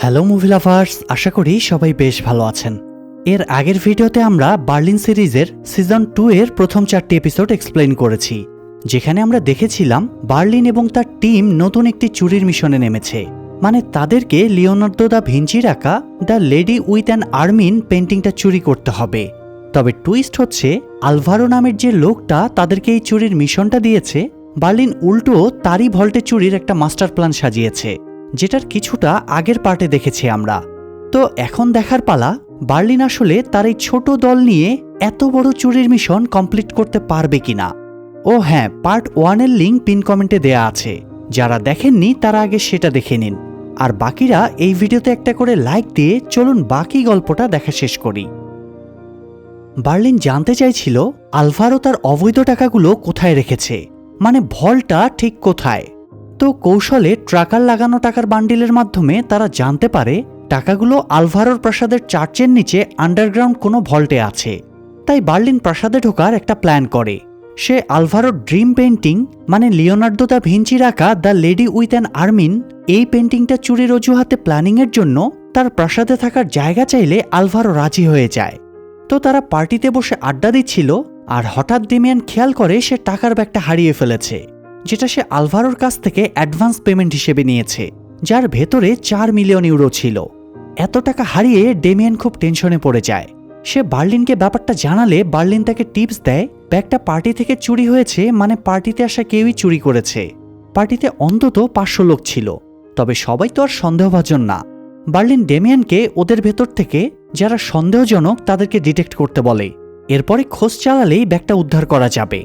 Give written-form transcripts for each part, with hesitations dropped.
Hello movie lovers, আশা করি সবাই বেশ ভালো আছেন। এর আগের ভিডিওতে আমরা বার্লিন সিরিজের সিজন 2 এর প্রথম 4টি এপিসোড এক্সপ্লেইন করেছি, যেখানে আমরা দেখেছিলাম বার্লিন এবং তার টিম নতুন একটি চুরির মিশনে নেমেছে। মানে তাদেরকে লিওনার্দো দা ভিঞ্চির আঁকা the lady with an Armin পেন্টিংটা চুরি করতে হবে। তবে টুইস্ট হচ্ছে, আলভারো নামের যে লোকটা তাদেরকে এই চুরির মিশনটা দিয়েছে, বার্লিন উল্টো তারই ভল্টে চুরির একটা মাস্টার প্ল্যান সাজিয়েছে, যেটার কিছুটা আগের পার্টে দেখেছি আমরা। তো এখন দেখার পালা, বার্লিন আসলে তার এই ছোট দল নিয়ে এত বড় চুরির মিশন কমপ্লিট করতে পারবে কিনা। ও হ্যাঁ, পার্ট 1 এর লিঙ্ক পিন কমেন্টে দেয়া আছে, যারা দেখেননি তারা আগে সেটা দেখে নিন। আর বাকিরা এই ভিডিওতে একটা করে লাইক দিয়ে চলুন বাকি গল্পটা দেখা শেষ করি। বার্লিন জানতে চাইছিল আলভারো তার অবৈধ টাকাগুলো কোথায় রেখেছে, মানে ভল্টটা ঠিক কোথায়। তো কৌশলে ট্রাকার লাগানো টাকার বান্ডিলের মাধ্যমে তারা জানতে পারে টাকাগুলো আলভারোর প্রাসাদের চার্চের নিচে আন্ডারগ্রাউন্ড কোনো ভল্টে আছে। তাই বার্লিন প্রাসাদে ঢোকার একটা প্ল্যান করে। সে আলভারোর ড্রিম পেন্টিং, মানে লিওনার্দো দা ভিঞ্চির আঁকা the lady with an Armin, এই পেন্টিংটা চুরির অজুহাতে প্ল্যানিংয়ের জন্য তার প্রাসাদে থাকার জায়গা চাইলে আলভারো রাজি হয়ে যায়। তো তারা পার্টিতে বসে আড্ডা দিচ্ছিল, আর হঠাৎ ডেমিয়ান খেয়াল করে সে টাকার ব্যাগটা হারিয়ে ফেলেছে, যেটা সে আলভারোর কাছ থেকে অ্যাডভান্স পেমেন্ট হিসেবে নিয়েছে, যার ভেতরে 4 মিলিয়ন ইউরো ছিল। এত টাকা হারিয়ে ডেমিয়ান খুব টেনশনে পড়ে যায়। সে বার্লিনকে ব্যাপারটা জানালে বার্লিন তাকে টিপস দেয় ব্যাগটা পার্টি থেকে চুরি হয়েছে, মানে পার্টিতে আসা কেউই চুরি করেছে। পার্টিতে অন্তত 500 লোক ছিল, তবে সবাই তো আর সন্দেহভাজন না। বার্লিন ডেমিয়ানকে ওদের ভেতর থেকে যারা সন্দেহজনক তাদেরকে ডিটেক্ট করতে বলে, এরপরে খোঁজ চালালেই ব্যাগটা উদ্ধার করা যাবে।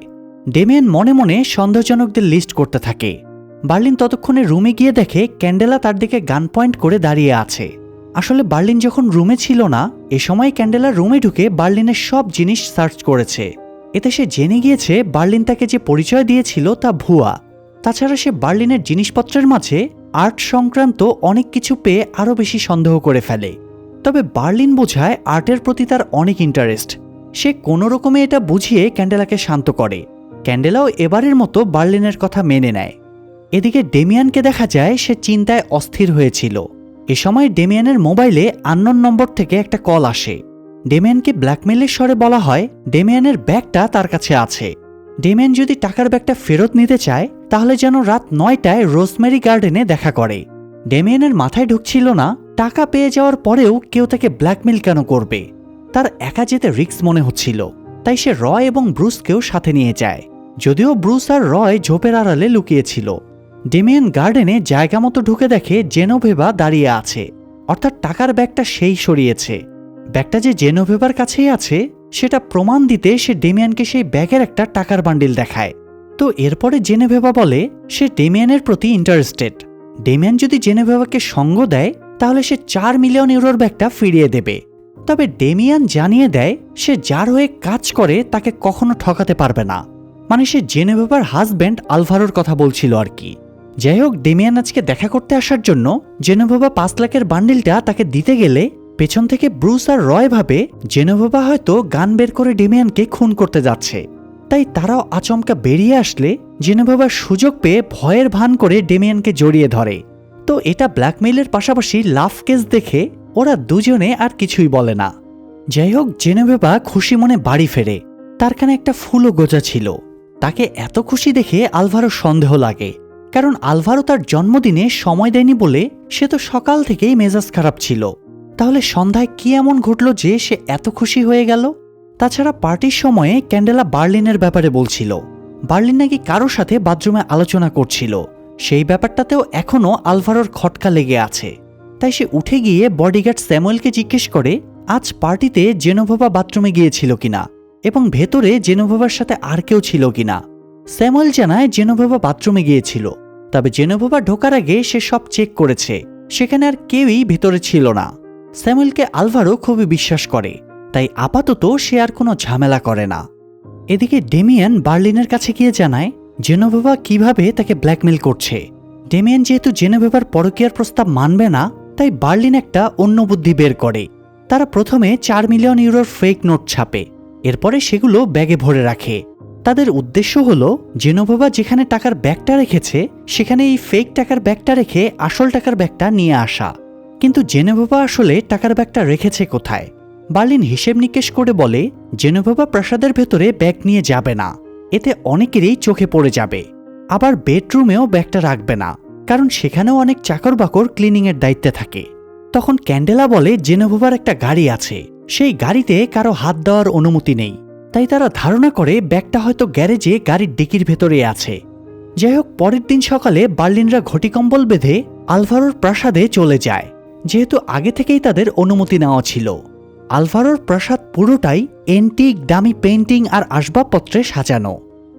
ডেমিয়ান মনে মনে সন্দেহজনকদের লিস্ট করতে থাকে। বার্লিন ততক্ষণে রুমে গিয়ে দেখে ক্যান্ডেলা তার দিকে গান পয়েন্ট করে দাঁড়িয়ে আছে। আসলে বার্লিন যখন রুমে ছিল না, এ সময় ক্যান্ডেলা রুমে ঢুকে বার্লিনের সব জিনিস সার্চ করেছে। এতে সে জেনে গিয়েছে বার্লিন তাকে যে পরিচয় দিয়েছিল তা ভুয়া। তাছাড়া সে বার্লিনের জিনিসপত্রের মাঝে আর্ট সংক্রান্ত অনেক কিছু পেয়ে আরও বেশি সন্দেহ করে ফেলে। তবে বার্লিন বোঝায় আর্টের প্রতি তার অনেক ইন্টারেস্ট। সে কোনো রকমে এটা বুঝিয়ে ক্যান্ডেলাকে শান্ত করে। ক্যান্ডেলাও এবারের মতো বার্লিনের কথা মেনে নেয়। এদিকে ডেমিয়ানকে দেখা যায় সে চিন্তায় অস্থির হয়েছিল। এ সময় ডেমিয়ানের মোবাইলে আননোন নম্বর থেকে একটা কল আসে। ডেমিয়ানকে ব্ল্যাকমেইলের স্বরে বলা হয় ডেমিয়ানের ব্যাগটা তার কাছে আছে। ডেমিয়ান যদি টাকার ব্যাগটা ফেরত নিতে চায় তাহলে যেন রাত 9টায় রোজমেরি গার্ডেনে দেখা করে। ডেমিয়ানের মাথায় ঢুকছিল না টাকা পেয়ে যাওয়ার পরেও কেউ তাকে ব্ল্যাকমেইল কেন করবে। তার একা যেতে রিস্ক মনে হচ্ছিল, তাই সে রয় এবং ব্রুসকেও সাথে নিয়ে যায়, যদিও ব্রুস আর রয় ঝোপের আড়ালে লুকিয়েছিল। ডেমিয়ান গার্ডেনে জায়গা মতো ঢুকে দেখে জেনোভেভা দাঁড়িয়ে আছে, অর্থাৎ টাকার ব্যাগটা সেই সরিয়েছে। ব্যাগটা যে জেনোভেভার কাছেই আছে সেটা প্রমাণ দিতে সে ডেমিয়ানকে সেই ব্যাগের একটা টাকার বান্ডিল দেখায়। তো এরপরে জেনোভেভা বলে সে ডেমিয়ানের প্রতি ইন্টারেস্টেড। ডেমিয়ান যদি জেনোভেভাকে সঙ্গ দেয় তাহলে সে 4 মিলিয়ন ইউরোর ব্যাগটা ফিরিয়ে দেবে। তবে ডেমিয়ান জানিয়ে দেয় সে যার হয়ে কাজ করে তাকে কখনো ঠকাতে পারবে না। মানে সে জেনোভেভার হাজব্যান্ড আলভারোর কথা বলছিল আর কি। যাই হোক, ডেমিয়ান আজকে দেখা করতে আসার জন্য জেনোভেভা 5 লাখের বান্ডিলটা তাকে দিতে গেলে পেছন থেকে ব্রুস আর রয় ভাবে জেনোভেভা হয়তো গান বের করে ডেমিয়ানকে খুন করতে যাচ্ছে। তাই তারাও আচমকা বেরিয়ে আসলে জেনোভেভার সুযোগ পেয়ে ভয়ের ভান করে ডেমিয়ানকে জড়িয়ে ধরে। তো এটা ব্ল্যাকমেইলের পাশাপাশি লাভ কেস দেখে ওরা দুজনে আর কিছুই বলে না। যাই হোক, জেনোভেভা খুশি মনে বাড়ি ফেরে। তার কানে একটা ফুলও গোজা ছিল। তাকে এত খুশি দেখে আলভারো সন্দেহ লাগে, কারণ আলভারো তার জন্মদিনে সময় দেয়নি বলে সে তো সকাল থেকেই মেজাজ খারাপ ছিল। তাহলে সন্ধ্যায় কি এমন ঘটল যে সে এত খুশি হয়ে গেল? তাছাড়া পার্টির সময়ে ক্যান্ডেলা বার্লিনের ব্যাপারে বলছিল। বার্লিন নাকি কারোর সাথে বাথরুমে আলোচনা করছিল। সেই ব্যাপারটাতেও এখনও আলভারোর খটকা লেগে আছে। তাই সে উঠে গিয়ে বডিগার্ড স্যামুয়েলকে জিজ্ঞেস করে আজ পার্টিতে জেনোভেভা বাথরুমে গিয়েছিল কিনা এবং ভেতরে জেনোভেভার সাথে আর কেউ ছিল কিনা। স্যামুয়েল জানায় জেনোভেভা বাথরুমে গিয়েছিল, তবে জেনোভেভা ঢোকার আগে সে সব চেক করেছে, সেখানে আর কেউই ভেতরে ছিল না। স্যামুয়েলকে আলভারো খুবই বিশ্বাস করে, তাই আপাতত সে আর কোনো ঝামেলা করে না। এদিকে ডেমিয়ান বার্লিনের কাছে গিয়ে জানায় জেনোভেভা কিভাবে তাকে ব্ল্যাকমেইল করছে। ডেমিয়ান যেহেতু জেনোভেভার পরকীয়ার প্রস্তাব মানবে না, তাই বার্লিন একটা অন্য বুদ্ধি বের করে। তারা প্রথমে 4 মিলিয়ন ইউরোর ফেক নোট ছাপে, এরপরে সেগুলো ব্যাগে ভরে রাখে। তাদের উদ্দেশ্য হলো জেনোভেভা যেখানে টাকার ব্যাগটা রেখেছে সেখানে এই ফেক টাকার ব্যাগটা রেখে আসল টাকার ব্যাগটা নিয়ে আসা। কিন্তু জেনেভা আসলে টাকার ব্যাগটা রেখেছে কোথায়? বার্লিন হিসেব নিকেশ করে বলে জেনেভা প্রাসাদের ভেতরে ব্যাগ নিয়ে যাবে না, এতে অনেকেরই চোখে পড়ে যাবে। আবার বেডরুমেও ব্যাগটা রাখবে না, কারণ সেখানেও অনেক চাকর বাকর ক্লিনিংয়ের দায়িত্বে থাকে। তখন ক্যান্ডেলা বলে জেনেভার একটা গাড়ি আছে, সেই গাড়িতে কারো হাত দেওয়ার অনুমতি নেই, তাই তারা ধারণা করে ব্যাগটা হয়তো গ্যারেজে গাড়ির ডিকির ভেতরে আছে। যাই হোক, পরের দিন সকালে বার্লিনরা ঘটিকম্বল বেঁধে আলভারোর প্রাসাদে চলে যায়, যেহেতু আগে থেকেই তাদের অনুমতি নেওয়া ছিল। আলভারোর প্রাসাদ পুরোটাই এন্টিক, দামি পেইন্টিং আর আসবাবপত্রে সাজানো।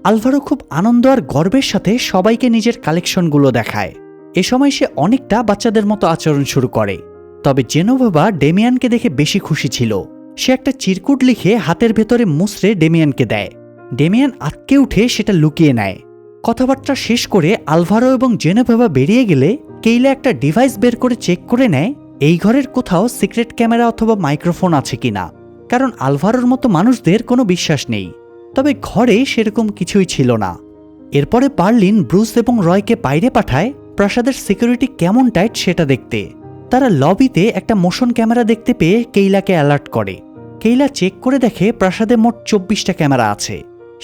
আলভারো খুব আনন্দ আর গর্বের সাথে সবাইকে নিজের কালেকশনগুলো দেখায়। এ সময় সে অনেকটা বাচ্চাদের মতো আচরণ শুরু করে। তবে জেনোভা ডেমিয়ানকে দেখে বেশি খুশি ছিল। সে একটা চিরকুট লিখে হাতের ভেতরে মুচড়ে ডেমিয়ানকে দেয়। ডেমিয়ান আটকে উঠে সেটা লুকিয়ে নেয়। কথাবার্তা শেষ করে আলভারো এবং জেনোভা বেরিয়ে গেলে কেইলা একটা ডিভাইস বের করে চেক করে নেয় এই ঘরের কোথাও সিক্রেট ক্যামেরা অথবা মাইক্রোফোন আছে কিনা, কারণ আলভারোর মতো মানুষদের কোনো বিশ্বাস নেই। তবে ঘরে সেরকম কিছুই ছিল না। এরপরে বার্লিন ব্রুস এবং রয়কে বাইরে পাঠায় প্রাসাদের সিকিউরিটি কেমন টাইট সেটা দেখতে। তারা লবিতে একটা মোশন ক্যামেরা দেখতে পেয়ে কেইলাকে অ্যালার্ট করে। কেইলা চেক করে দেখে প্রাসাদে মোট 24টা ক্যামেরা আছে।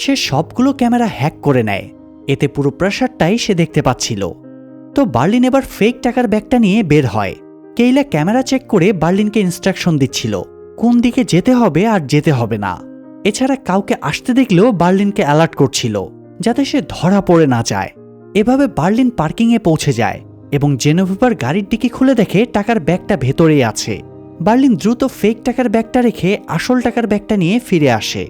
সে সবগুলো ক্যামেরা হ্যাক করে নেয়, এতে পুরো প্রাসাদটাই সে দেখতে পাচ্ছিল। তো বার্লিন এবার ফেক টাকার ব্যাগটা নিয়ে বের হয়। কেইলা ক্যামেরা চেক করে বার্লিনকে ইনস্ট্রাকশন দিচ্ছিল কোন দিকে যেতে হবে আর যেতে হবে না। এছাড়া কাউকে আসতে দেখলেও বার্লিনকে অ্যালার্ট করছিল যাতে সে ধরা পড়ে না যায়। এভাবে বার্লিন পার্কিংয়ে পৌঁছে যায় এবং জেনোভার গাড়ির ডিকি খুলে দেখে টাকার ব্যাগটা ভেতরেই আছে। বার্লিন দ্রুত ফেক টাকার ব্যাগটা রেখে আসল টাকার ব্যাগটা নিয়ে ফিরে আসে।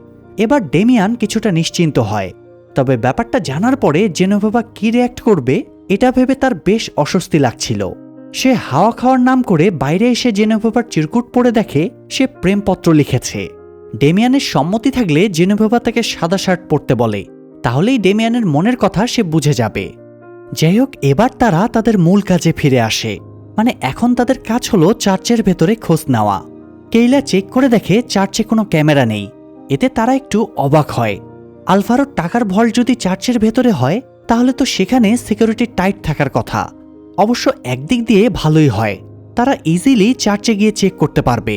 এবার ডেমিয়ান কিছুটা নিশ্চিন্ত হয়। তবে ব্যাপারটা জানার পরে জেনোভা কি রিয়্যাক্ট করবে এটা ভেবে তার বেশ অস্বস্তি লাগছিল। সে হাওয়া খাওয়ার নাম করে বাইরে এসে জেনোভার চিরকুট পড়ে দেখে সে প্রেমপত্র লিখেছে। ডেমিয়ানের সম্মতি থাকলে জেনোভা তাকে সাদা শার্ট পরতে বলে, তাহলেই ডেমিয়ানের মনের কথা সে বুঝে যাবে। যাই হোক, এবার তারা তাদের মূল কাজে ফিরে আসে। মানে এখন তাদের কাজ হলো চার্চের ভেতরে খোঁজ নেওয়া। কেইলা চেক করে দেখে চার্চে কোনো ক্যামেরা নেই। এতে তারা একটু অবাক হয়। আলভারোর টাকার ভল্ট যদি চার্চের ভেতরে হয় তাহলে তো সেখানে সিকিউরিটি টাইট থাকার কথা। অবশ্য একদিক দিয়ে ভালোই হয়, তারা ইজিলি চার্চে গিয়ে চেক করতে পারবে।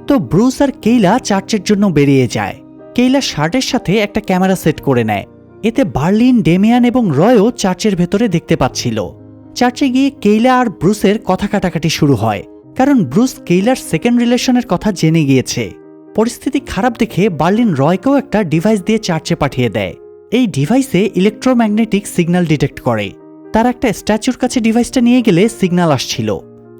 তো ব্রুস আর কেইলা চার্চের জন্য বেরিয়ে যায়। কেইলা শার্টের সাথে একটা ক্যামেরা সেট করে নেয়। এতে বার্লিন, ডেমিয়ান এবং রয়ও চার্চের ভেতরে দেখতে পাচ্ছিল। চার্চে গিয়ে কেইলা আর ব্রুসের কথা কাটাকাটি শুরু হয়, কারণ ব্রুস কেইলার সেকেন্ড রিলেশনের কথা জেনে গিয়েছে। পরিস্থিতি খারাপ দেখে বার্লিন রয়কেও একটা ডিভাইস দিয়ে চার্চে পাঠিয়ে দেয়। এই ডিভাইসে ইলেকট্রোম্যাগনেটিক সিগন্যাল ডিটেক্ট করে। তার একটা স্ট্যাচুর কাছে ডিভাইসটা নিয়ে গেলে সিগন্যাল আসছিল।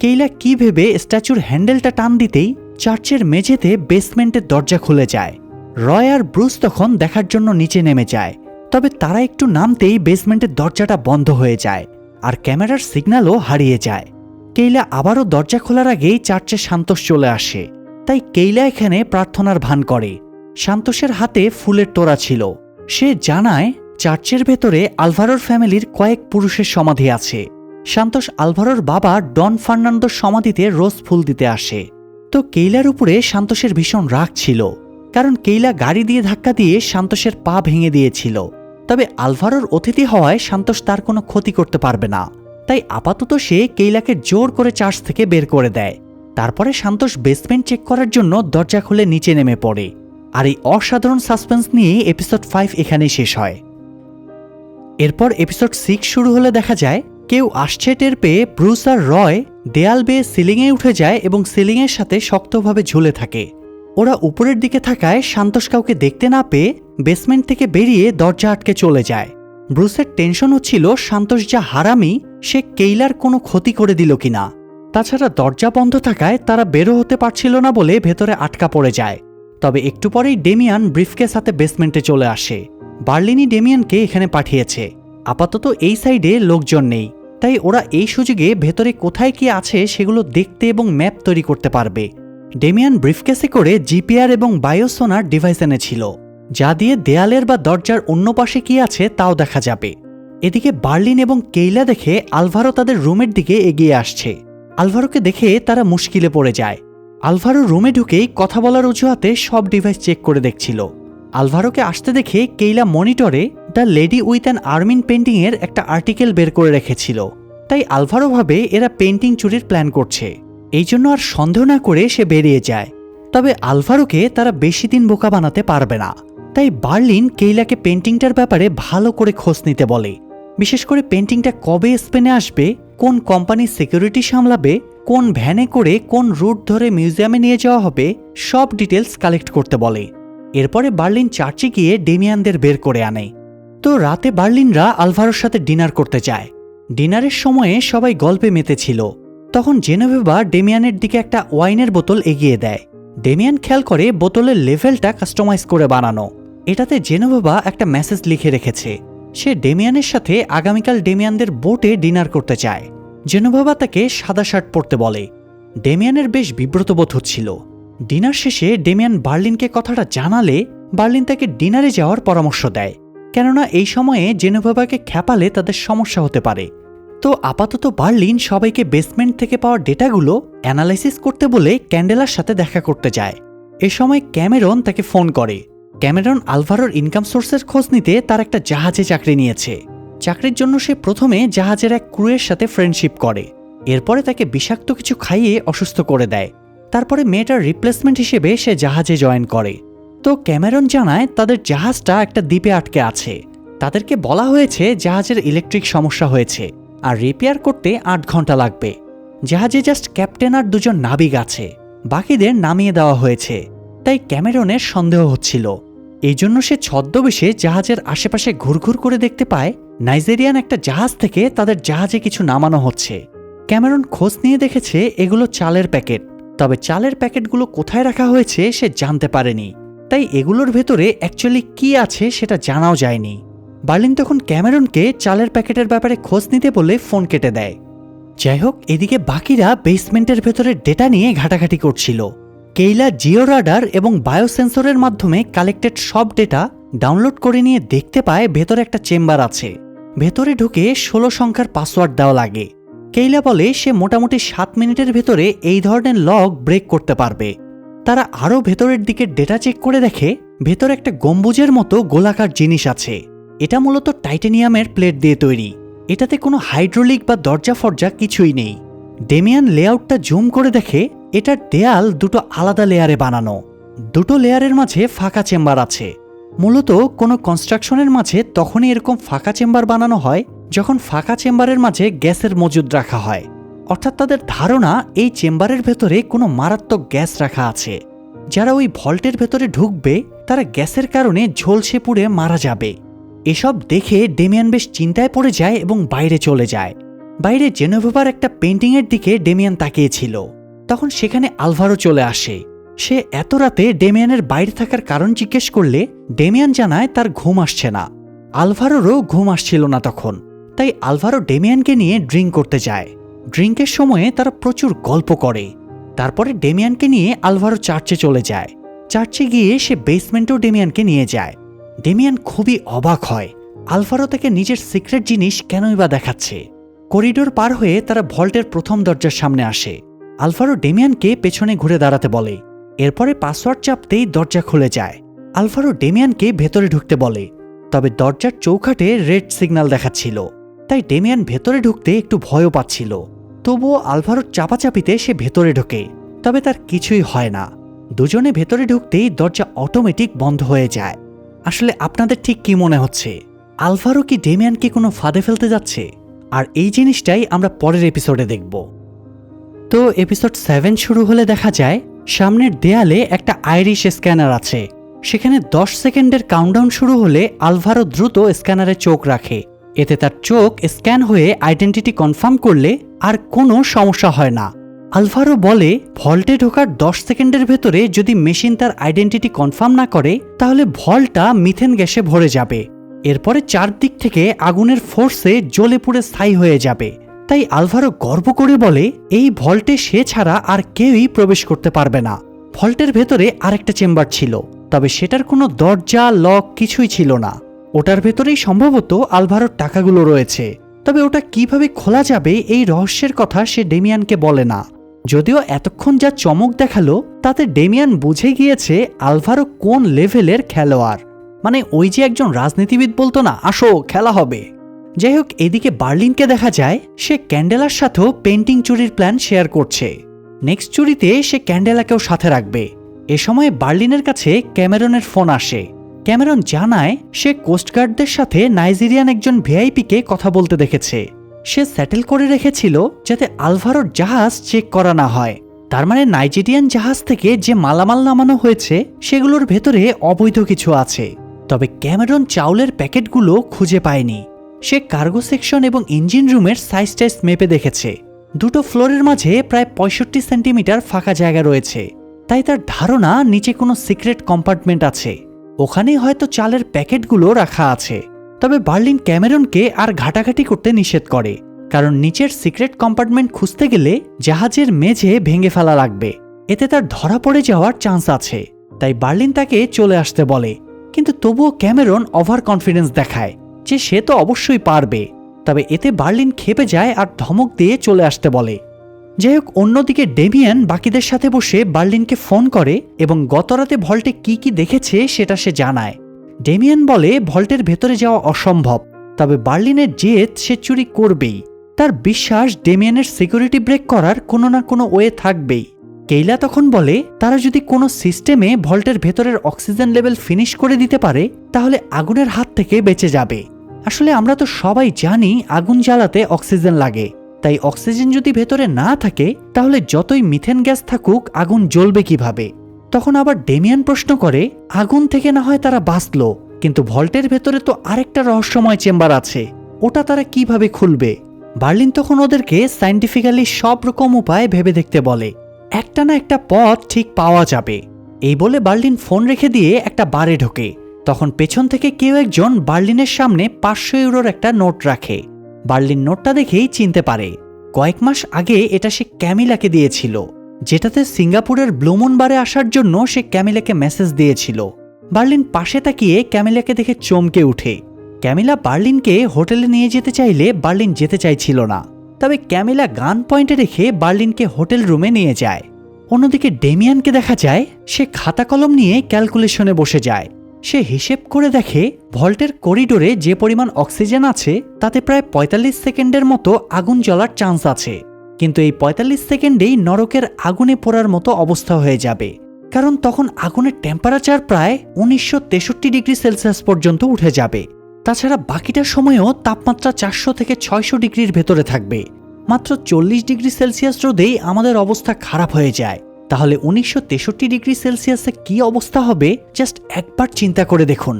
কেইলা কি ভেবে স্ট্যাচুর হ্যান্ডেলটা টান দিতেই চার্চের মেঝেতে বেসমেন্টের দরজা খুলে যায়। রয় আর ব্রুস তখন দেখার জন্য নিচে নেমে যায়। তবে তারা একটু নামতেই বেসমেন্টের দরজাটা বন্ধ হয়ে যায় আর ক্যামেরার সিগন্যালও হারিয়ে যায়। কেইলা আবারও দরজা খোলার আগেই চার্চে সান্তোষ চলে আসে। তাই কেইলা এখানে প্রার্থনার ভান করে। সান্তোষের হাতে ফুলের তোড়া ছিল। সে জানায় চার্চের ভেতরে আলভারোর ফ্যামিলির কয়েক পুরুষের সমাধি আছে। সান্তোষ আলভারোর বাবা ডন ফার্নান্দোর সমাধিতে রোজ ফুল দিতে আসে। তো কেইলার উপরে সান্তোষের ভীষণ রাগ ছিল, কারণ কেইলা গাড়ি দিয়ে ধাক্কা দিয়ে সান্তোষের পা ভেঙে দিয়েছিল। তবে আলভারোর অতিথি হওয়ায় সান্তোষ তার কোনো ক্ষতি করতে পারবে না, তাই আপাতত সে কেইলাকে জোর করে চার্চ থেকে বের করে দেয়। তারপরে সান্তোষ বেসমেন্ট চেক করার জন্য দরজা খুলে নিচে নেমে পড়ে। আর এই অসাধারণ সাসপেন্স নিয়ে এপিসোড 5 এখানেই শেষ হয়। এরপর এপিসোড 6 শুরু হলে দেখা যায় কেউ আসছে টের পেয়ে ব্রুস আর রয় দেয়াল বেয়ে সিলিংয়ে উঠে যায় এবং সিলিংয়ের সাথে শক্তভাবে ঝুলে থাকে। ওরা উপরের দিকে থাকায় সান্তোষ কাউকে দেখতে না পেয়ে বেসমেন্ট থেকে বেরিয়ে দরজা আটকে চলে যায়। ব্রুসের টেনশন হচ্ছিল সান্তোষ যা হারামি, সে কেইলার কোনো ক্ষতি করে দিল কিনা। তাছাড়া দরজা বন্ধ থাকায় তারা বেরো হতে পারছিল না বলে ভেতরে আটকা পড়ে যায়। তবে একটু পরেই ডেমিয়ান ব্রিফকেস হাতে বেসমেন্টে চলে আসে। বার্লিনই ডেমিয়ানকে এখানে পাঠিয়েছে। আপাতত এই সাইডে লোকজন নেই, তাই ওরা এই সুযোগে ভেতরে কোথায় কি আছে সেগুলো দেখতে এবং ম্যাপ তৈরি করতে পারবে। ডেমিয়ান ব্রিফকেসে করে জিপিআর এবং বায়োসোনার ডিভাইস এনেছিল, যা দিয়ে দেয়ালের বা দরজার অন্য পাশে কি আছে তাও দেখা যাবে। এদিকে বার্লিন এবং কেইলা দেখে আলভারো তাদের রুমের দিকে এগিয়ে আসছে। আলভারোকে দেখে তারা মুশকিলে পড়ে যায়। আলভারো রুমে ঢুকেই কথা বলার অজুহাতে সব ডিভাইস চেক করে দেখছিল। আলভারোকে আসতে দেখে কেইলা মনিটরে the lady with an ermine painting এর একটা আর্টিকেল বের করে রেখেছিল। তাই আলভারো ভাবে এরা পেন্টিং চুরির প্ল্যান করছে। এই জন্য আর সন্দেহ না করে সে বেরিয়ে যায়। তবে আলভারোকে তারা বেশি দিন বোকা বানাতে পারবে না। তাই বার্লিন কেইলাকে পেন্টিংটার ব্যাপারে ভালো করে খোঁজ নিতে বলে। বিশেষ করে পেন্টিংটা কবে স্পেনে আসবে, কোন কোম্পানির সিকিউরিটি সামলাবে, কোন ভ্যানে করে কোন রুট ধরে মিউজিয়ামে নিয়ে যাওয়া হবে, সব ডিটেলস কালেক্ট করতে বলে। এরপরে বার্লিন চার্চে গিয়ে ডেমিয়ানদের বের করে আনে। তো রাতে বার্লিনরা আলভারোর সাথে ডিনার করতে যায়। ডিনারের সময়ে সবাই গল্পে মেতেছিল। তখন জেনোভেভা ডেমিয়ানের দিকে একটা ওয়াইনের বোতল এগিয়ে দেয়। ডেমিয়ান খেয়াল করে বোতলের লেভেলটা কাস্টমাইজ করে বানানো। এটাতে জেনোভেভা একটা মেসেজ লিখে রেখেছে। সে ডেমিয়ানের সাথে আগামীকাল ডেমিয়ানদের বোটে ডিনার করতে চায়। জেনোভেভা তাকে সাদা শার্ট পরতে বলে। ডেমিয়ানের বেশ বিব্রত বোধ হচ্ছিল। ডিনার শেষে ডেমিয়ান বার্লিনকে কথাটা জানালে বার্লিন তাকে ডিনারে যাওয়ার পরামর্শ দেয়, কেননা এই সময়ে জেনোভেভাকে খ্যাপালে তাদের সমস্যা হতে পারে। তো আপাতত বার্লিন সবাইকে বেসমেন্ট থেকে পাওয়া ডেটাগুলো অ্যানালাইসিস করতে বলে ক্যান্ডেলার সাথে দেখা করতে যায়। এ সময় ক্যামেরন তাকে ফোন করে। ক্যামেরন আলভারোর ইনকাম সোর্সের খোঁজ নিতে তার একটা জাহাজে চাকরি নিয়েছে। চাকরির জন্য সে প্রথমে জাহাজের এক ক্রুয়ের সাথে ফ্রেন্ডশিপ করে। এরপরে তাকে বিষাক্ত কিছু খাইয়ে অসুস্থ করে দেয়। তারপরে মেয়েটার রিপ্লেসমেন্ট হিসেবে সে জাহাজে জয়েন করে। তো ক্যামেরন জানায় তাদের জাহাজটা একটা দ্বীপে আটকে আছে। তাদেরকে বলা হয়েছে জাহাজের ইলেকট্রিক সমস্যা হয়েছে আর রিপেয়ার করতে 8 ঘন্টা লাগবে। জাহাজে জাস্ট ক্যাপ্টেন আর 2জন নাবিক আছে, বাকিদের নামিয়ে দেওয়া হয়েছে। তাই ক্যামেরনের সন্দেহ হচ্ছিল। এই জন্য সে ছদ্মবেশে জাহাজের আশেপাশে ঘুরঘুর করে দেখতে পায় নাইজেরিয়ান একটা জাহাজ থেকে তাদের জাহাজে কিছু নামানো হচ্ছে। ক্যামেরন খোঁজ নিয়ে দেখেছে এগুলো চালের প্যাকেট, তবে চালের প্যাকেটগুলো কোথায় রাখা হয়েছে সে জানতে পারেনি। তাই এগুলোর ভেতরে অ্যাকচুয়ালি কি আছে সেটা জানাও যায়নি। বার্লিন তখন ক্যামেরনকে চালের প্যাকেটের ব্যাপারে খোঁজ নিতে বলে ফোন কেটে দেয়। যাই হোক, এদিকে বাকিরা বেসমেন্টের ভেতরে ডেটা নিয়ে ঘাটাঘাটি করছিল। কেইলা জিও রাডার এবং বায়োসেন্সরের মাধ্যমে কালেক্টেড সব ডেটা ডাউনলোড করে নিয়ে দেখতে পায় ভেতরে একটা চেম্বার আছে। ভেতরে ঢুকে 16 সংখ্যার পাসওয়ার্ড দেওয়া লাগে। কেইলা বলে সে মোটামুটি 7 মিনিটের ভেতরে এই ধরনের লক ব্রেক করতে পারবে। তারা আরও ভেতরের দিকে ডেটা চেক করে দেখে ভেতরে একটা গম্বুজের মতো গোলাকার জিনিস আছে। এটা মূলত টাইটানিয়ামের প্লেট দিয়ে তৈরি। এটাতে কোনো হাইড্রোলিক বা দরজা ফরজা কিছুই নেই। ডেমিয়ান লেআউটটা জুম করে দেখে এটার দেয়াল দুটো আলাদা লেয়ারে বানানো। দুটো লেয়ারের মাঝে ফাঁকা চেম্বার আছে। মূলত কোনো কনস্ট্রাকশনের মাঝে তখনই এরকম ফাঁকা চেম্বার বানানো হয় যখন ফাঁকা চেম্বারের মাঝে গ্যাসের মজুদ রাখা হয়। অর্থাৎ তাদের ধারণা এই চেম্বারের ভেতরে কোনো মারাত্মক গ্যাস রাখা আছে। যারা ওই ভল্টের ভেতরে ঢুকবে তারা গ্যাসের কারণে ঝলসে পুড়ে মারা যাবে। এসব দেখে ডেমিয়ান বেশ চিন্তায় পড়ে যায় এবং বাইরে চলে যায়। বাইরে জেনোভেভার একটা পেন্টিংয়ের দিকে ডেমিয়ান তাকিয়েছিল। তখন সেখানে আলভারো চলে আসে। সে এত রাতে ডেমিয়ানের বাইরে থাকার কারণ জিজ্ঞেস করলে ডেমিয়ান জানায় তার ঘুম আসছে না। আলভারোরও ঘুম আসছিল না তখন। তাই আলভারো ডেমিয়ানকে নিয়ে ড্রিঙ্ক করতে যায়। ড্রিঙ্কের সময়ে তারা প্রচুর গল্প করে। তারপরে ডেমিয়ানকে নিয়ে আলভারো চার্চে চলে যায়। চার্চে গিয়ে সে বেসমেন্টেও ডেমিয়ানকে নিয়ে যায়। ডেমিয়ান খুবই অবাক হয়। আলভারো তাকে নিজের সিক্রেট জিনিস কেনই বা দেখাচ্ছে। করিডোর পার হয়ে তারা ভল্টের প্রথম দরজার সামনে আসে। আলভারো ডেমিয়ানকে পেছনে ঘুরে দাঁড়াতে বলে। এরপরে পাসওয়ার্ড চাপতেই দরজা খুলে যায়। আলভারো ডেমিয়ানকে ভেতরে ঢুকতে বলে, তবে দরজার চৌকাঠে রেড সিগন্যাল দেখাচ্ছিল। তাই ডেমিয়ান ভেতরে ঢুকতে একটু ভয়ও পাচ্ছিল। তবুও আলভারোর চাপাচাপিতে সে ভেতরে ঢোকে, তবে তার কিছুই হয় না। দুজনে ভেতরে ঢুকতেই দরজা অটোমেটিক বন্ধ হয়ে যায়। আসলে আপনাদের ঠিক কি মনে হচ্ছে, আলভারো কি ডেমিয়ানকে কোনো ফাঁদে ফেলতে যাচ্ছে? আর এই জিনিসটাই আমরা পরের এপিসোডে দেখব। তো এপিসোড 7 শুরু হলে দেখা যায় সামনের দেয়ালে একটা আইরিশ স্ক্যানার আছে। সেখানে 10 সেকেন্ডের কাউন্টডাউন শুরু হলে আলভারো দ্রুত স্ক্যানারে চোখ রাখে। এতে তার চোখ স্ক্যান হয়ে আইডেন্টিটি কনফার্ম করলে আর কোনো সমস্যা হয় না। আলভারো বলে ভল্টে ঢোকার 10 সেকেন্ডের ভেতরে যদি মেশিন তার আইডেন্টিটি কনফার্ম না করে তাহলে ভল্টটা মিথেন গ্যাসে ভরে যাবে। এরপরে চারদিক থেকে আগুনের ফোর্সে জ্বলে পুড়ে স্থায়ী হয়ে যাবে। তাই আলভারো গর্ব করে বলে এই ভল্টে সে ছাড়া আর কেউই প্রবেশ করতে পারবে না। ভল্টের ভেতরে আরেকটা চেম্বার ছিল, তবে সেটার কোনো দরজা লক কিছুই ছিল না। ওটার ভেতরেই সম্ভবত আলভারোর টাকাগুলো রয়েছে, তবে ওটা কিভাবে খোলা যাবে এই রহস্যের কথা সে ডেমিয়ানকে বলে না। যদিও এতক্ষণ যা চমক দেখালো তাতে ডেমিয়ান বুঝে গিয়েছে আলভারো কোন লেভেলের খেলোয়াড়। মানে ওই যে একজন রাজনীতিবিদ বলতো না, আসো খেলা হবে। যাই হোক, এদিকে বার্লিনকে দেখা যায় সে ক্যান্ডেলার সাথেও পেন্টিং চুরির প্ল্যান শেয়ার করছে। নেক্সট চুরিতে সে ক্যান্ডেলাকেও সাথে রাখবে। এ সময় বার্লিনের কাছে ক্যামেরনের ফোন আসে। ক্যামেরন জানায় সে কোস্টগার্ডদের সাথে নাইজেরিয়ান একজন ভিআইপিকে কথা বলতে দেখেছে। সে সেটেল করে রেখেছিল যাতে আলভারোর জাহাজ চেক করা না হয়। তার মানে নাইজেরিয়ান জাহাজ থেকে যে মালামাল নামানো হয়েছে সেগুলোর ভেতরে অবৈধ কিছু আছে। তবে ক্যামেরন চাউলের প্যাকেটগুলো খুঁজে পায়নি। সে কার্গো সেকশন এবং ইঞ্জিন রুমের সাইজ টাইজ মেপে দেখেছে। দুটো ফ্লোরের মাঝে প্রায় 65 সেন্টিমিটার ফাঁকা জায়গা রয়েছে। তাই তার ধারণা নিচে কোনো সিক্রেট কম্পার্টমেন্ট আছে, ওখানেই হয়তো চালের প্যাকেটগুলো রাখা আছে। তবে বার্লিন ক্যামেরনকে আর ঘাটাঘাটি করতে নিষেধ করে, কারণ নিচের সিক্রেট কম্পার্টমেন্ট খুঁজতে গেলে জাহাজের মেঝে ভেঙে ফেলা লাগবে, এতে তার ধরা পড়ে যাওয়ার চান্স আছে। তাই বার্লিন তাকে চলে আসতে বলে, কিন্তু তবুও ক্যামেরন ওভার কনফিডেন্স দেখায় যে সে তো অবশ্যই পারবে। তবে এতে বার্লিন ক্ষেপে যায় আর ধমক দিয়ে চলে আসতে বলে। যাই হোক, অন্যদিকে ডেমিয়ান বাকিদের সাথে বসে বার্লিনকে ফোন করে এবং গতরাতে ভল্টে কি কি দেখেছে সেটা সে জানায়। ডেমিয়ান বলে ভল্টের ভেতরে যাওয়া অসম্ভব, তবে বার্লিনের জেদ সে চুরি করবেই। তার বিশ্বাস ডেমিয়ানের সিকিউরিটি ব্রেক করার কোনো না কোনো ওয়ে থাকবেই। কেইলা তখন বলে তারা যদি কোনো সিস্টেমে ভল্টের ভেতরের অক্সিজেন লেভেল ফিনিশ করে দিতে পারে তাহলে আগুনের হাত থেকে বেঁচে যাবে। আসলে আমরা তো সবাই জানি আগুন জ্বালাতে অক্সিজেন লাগে, তাই অক্সিজেন যদি ভেতরে না থাকে তাহলে যতই মিথেন গ্যাস থাকুক আগুন জ্বলবে কিভাবে? তখন আবার ডেমিয়ান প্রশ্ন করে, আগুন থেকে না হয় তারা বাঁচল, কিন্তু ভল্টের ভেতরে তো আরেকটা রহস্যময় চেম্বার আছে, ওটা তারা কিভাবে খুলবে? বার্লিন তখন ওদেরকে সায়েন্টিফিক্যালি সব রকম উপায় ভেবে দেখতে বলে, একটা না একটা পথ ঠিক পাওয়া যাবে। এই বলে বার্লিন ফোন রেখে দিয়ে একটা বারে ঢোকে। তখন পেছন থেকে কেউ একজন বার্লিনের সামনে 500 ইউরোর একটা নোট রাখে। বার্লিন নোটটা দেখেই চিনতে পারে, কয়েক মাস আগে এটা সে ক্যামিলাকে দিয়েছিল, যেটাতে সিঙ্গাপুরের ব্লু মুন বারে আসার জন্য সে ক্যামিলাকে মেসেজ দিয়েছিল। বার্লিন পাশে তাকিয়ে ক্যামিলাকে দেখে চমকে উঠে। ক্যামিলা বার্লিনকে হোটেলে নিয়ে যেতে চাইলে বার্লিন যেতে চাইছিল না, তবে ক্যামিলা গান পয়েন্টে রেখে বার্লিনকে হোটেল রুমে নিয়ে যায়। অন্যদিকে ডেমিয়ানকে দেখা যায় সে খাতা কলম নিয়ে ক্যালকুলেশনে বসে যায়। সে হিসেব করে দেখে ভল্টের করিডোরে যে পরিমাণ অক্সিজেন আছে তাতে প্রায় 45 সেকেন্ডের মতো আগুন জ্বলার চান্স আছে, কিন্তু এই 45 সেকেন্ডেই নরকের আগুনে পোড়ার মতো অবস্থা হয়ে যাবে, কারণ তখন আগুনের টেম্পারেচার প্রায় 1963 ডিগ্রি সেলসিয়াস পর্যন্ত উঠে যাবে। তাছাড়া বাকিটা সময়ও তাপমাত্রা 400 থেকে 600 ডিগ্রির ভেতরে থাকবে। মাত্র 40 ডিগ্রি সেলসিয়াস রোদেই আমাদের অবস্থা খারাপ হয়ে যায়, তাহলে 1963 ডিগ্রি সেলসিয়াসে কি অবস্থা হবে জাস্ট একবার চিন্তা করে দেখুন।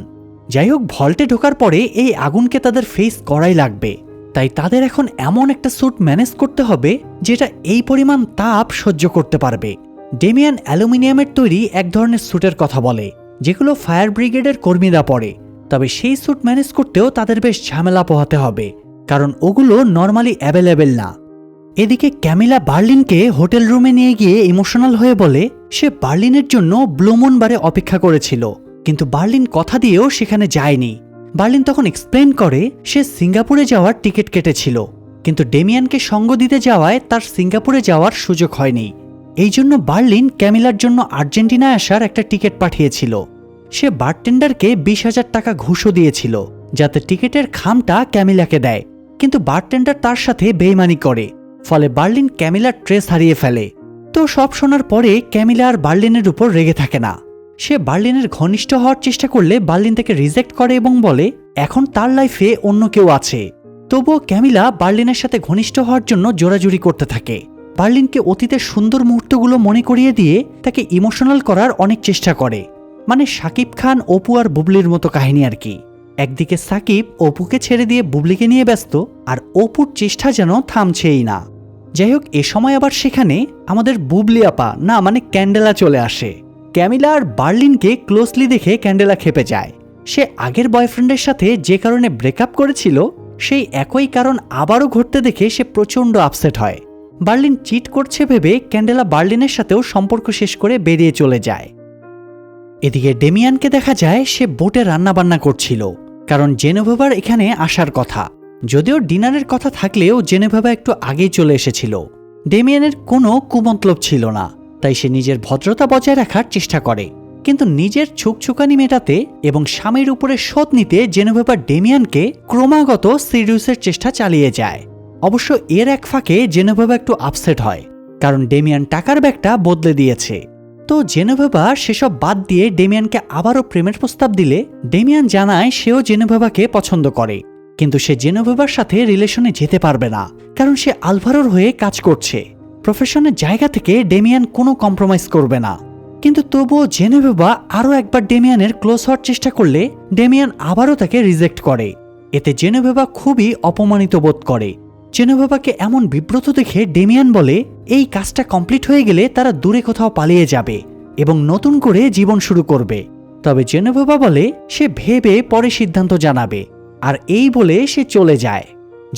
যাই হোক, ভল্টে ঢোকার পরে এই আগুনকে তাদের ফেস করাই লাগবে, তাই তাদের এখন এমন একটা স্যুট ম্যানেজ করতে হবে যেটা এই পরিমাণ তাপ সহ্য করতে পারবে। ডেমিয়ান অ্যালুমিনিয়ামের তৈরি এক ধরনের স্যুটের কথা বলে, যেগুলো ফায়ার ব্রিগেডের কর্মীরা পরে, তবে সেই স্যুট ম্যানেজ করতেও তাদের বেশ ঝামেলা পোহাতে হবে, কারণ ওগুলো নর্মালি অ্যাভেলেবেল না। এদিকে ক্যামিলা বার্লিনকে হোটেল রুমে নিয়ে গিয়ে ইমোশনাল হয়ে বলে সে বার্লিনের জন্য ব্লু মুন বারে অপেক্ষা করেছিল, কিন্তু বার্লিন কথা দিয়েও সেখানে যায়নি। বার্লিন তখন এক্সপ্লেন করে সে সিঙ্গাপুরে যাওয়ার টিকিট কেটেছিল, কিন্তু ডেমিয়ানকে সঙ্গ দিতে যাওয়ায় তার সিঙ্গাপুরে যাওয়ার সুযোগ হয়নি। এই জন্য বার্লিন ক্যামিলার জন্য আর্জেন্টিনায় আসার একটা টিকিট পাঠিয়েছিল। সে বারটেন্ডারকে 20,000 টাকা ঘুষও দিয়েছিল যাতে টিকিটের খামটা ক্যামিলাকে দেয়, কিন্তু বারটেন্ডার তার সাথে বেইমানি করে, ফলে বার্লিন ক্যামিলার ট্রেস হারিয়ে ফেলে। তো সব শোনার পরে ক্যামিলা আর বার্লিনের উপর রেগে থাকে না। সে বার্লিনের ঘনিষ্ঠ হওয়ার চেষ্টা করলে বার্লিন তাকে রিজেক্ট করে এবং বলে এখন তার লাইফে অন্য কেউ আছে। তবুও ক্যামিলা বার্লিনের সাথে ঘনিষ্ঠ হওয়ার জন্য জোরাজুরি করতে থাকে। বার্লিনকে অতীতের সুন্দর মুহূর্তগুলো মনে করিয়ে দিয়ে তাকে ইমোশনাল করার অনেক চেষ্টা করে, মানে সাকিব খান, অপু আর বুবলির মতো কাহিনী আর কি। একদিকে সাকিব অপুকে ছেড়ে দিয়ে বুবলিকে নিয়ে ব্যস্ত, আর অপুর চেষ্টা যেন থামছেই না। যাই হোক, এ সময় আবার সেখানে আমাদের বুবলি আপা না মানে ক্যান্ডেলা চলে আসে। ক্যামিলা আর বার্লিনকে ক্লোজলি দেখে ক্যান্ডেলা খেপে যায়। সে আগের বয়ফ্রেন্ডের সাথে যে কারণে ব্রেকআপ করেছিল সেই একই কারণ আবারও ঘটতে দেখে সে প্রচণ্ড আপসেট হয়। বার্লিন চিট করছে ভেবে ক্যান্ডেলা বার্লিনের সাথেও সম্পর্ক শেষ করে বেরিয়ে চলে যায়। এদিকে ডেমিয়ানকে দেখা যায় সে বোটে রান্নাবান্না করছিল, কারণ জেনেভার এখানে আসার কথা। যদিও ডিনারের কথা থাকলেও জেনেভা একটু আগেই চলে এসেছিল। ডেমিয়ানের কোনো কুমতলব ছিল না, তাই সে নিজের ভদ্রতা বজায় রাখার চেষ্টা করে, কিন্তু নিজের ছুকছুকানি মেটাতে এবং স্বামীর উপরে শোধ নিতে জেনেভা ডেমিয়ানকে ক্রমাগত সিরিয়াসের চেষ্টা চালিয়ে যায়। অবশ্য এর এক ফাঁকে জেনেভা একটু আপসেট হয়, কারণ ডেমিয়ান টাকার ব্যাগটা বদলে দিয়েছে। তো জেনেভেভা সেসব বাদ দিয়ে ডেমিয়ানকে আবারও প্রেমের প্রস্তাব দিলে ডেমিয়ান জানায় সেও জেনেভেভাকে পছন্দ করে, কিন্তু সে জেনেভেভার সাথে রিলেশনে যেতে পারবে না, কারণ সে আলভারোর হয়ে কাজ করছে। প্রফেশনের জায়গা থেকে ডেমিয়ান কোনো কম্প্রোমাইজ করবে না। কিন্তু তবুও জেনেভেভা আরও একবার ডেমিয়ানের ক্লোজ হওয়ার চেষ্টা করলে ডেমিয়ান আবারও তাকে রিজেক্ট করে। এতে জেনেভেভা খুবই অপমানিত বোধ করে। জেনেভেভাকে এমন বিব্রত দেখে ডেমিয়ান বলে এই কাজটা কমপ্লিট হয়ে গেলে তারা দূরে কোথাও পালিয়ে যাবে এবং নতুন করে জীবন শুরু করবে। তবে জেনেভেভা বলে সে ভেবে পরে সিদ্ধান্ত জানাবে, আর এই বলে সে চলে যায়।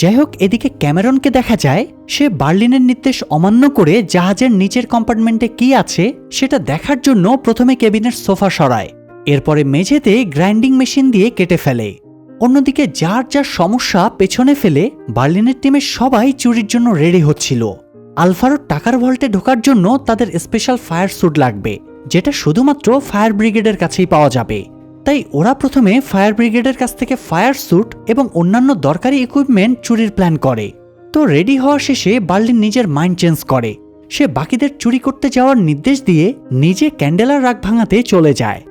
যাই হোক, এদিকে ক্যামেরনকে দেখা যায় সে বার্লিনের নির্দেশ অমান্য করে জাহাজের নিচের কম্পার্টমেন্টে কি আছে সেটা দেখার জন্য প্রথমে কেবিনের সোফা সরায়, এরপরে মেঝেতে গ্রাইন্ডিং মেশিন দিয়ে কেটে ফেলে। অন্যদিকে যার যার সমস্যা পেছনে ফেলে বার্লিনের টিমের সবাই চুরির জন্য রেডি হচ্ছিল। আলভারোর টাকার ভল্টে ঢোকার জন্য তাদের স্পেশাল ফায়ার স্যুট লাগবে, যেটা শুধুমাত্র ফায়ার ব্রিগেডের কাছেই পাওয়া যাবে। তাই ওরা প্রথমে ফায়ার ব্রিগেডের কাছ থেকে ফায়ার স্যুট এবং অন্যান্য দরকারি ইকুইপমেন্ট চুরির প্ল্যান করে। তো রেডি হওয়া শেষে বার্লিন নিজের মাইন্ড চেঞ্জ করে। সে বাকিদের চুরি করতে যাওয়ার নির্দেশ দিয়ে নিজে ক্যান্ডেলার রাগ ভাঙাতে চলে যায়।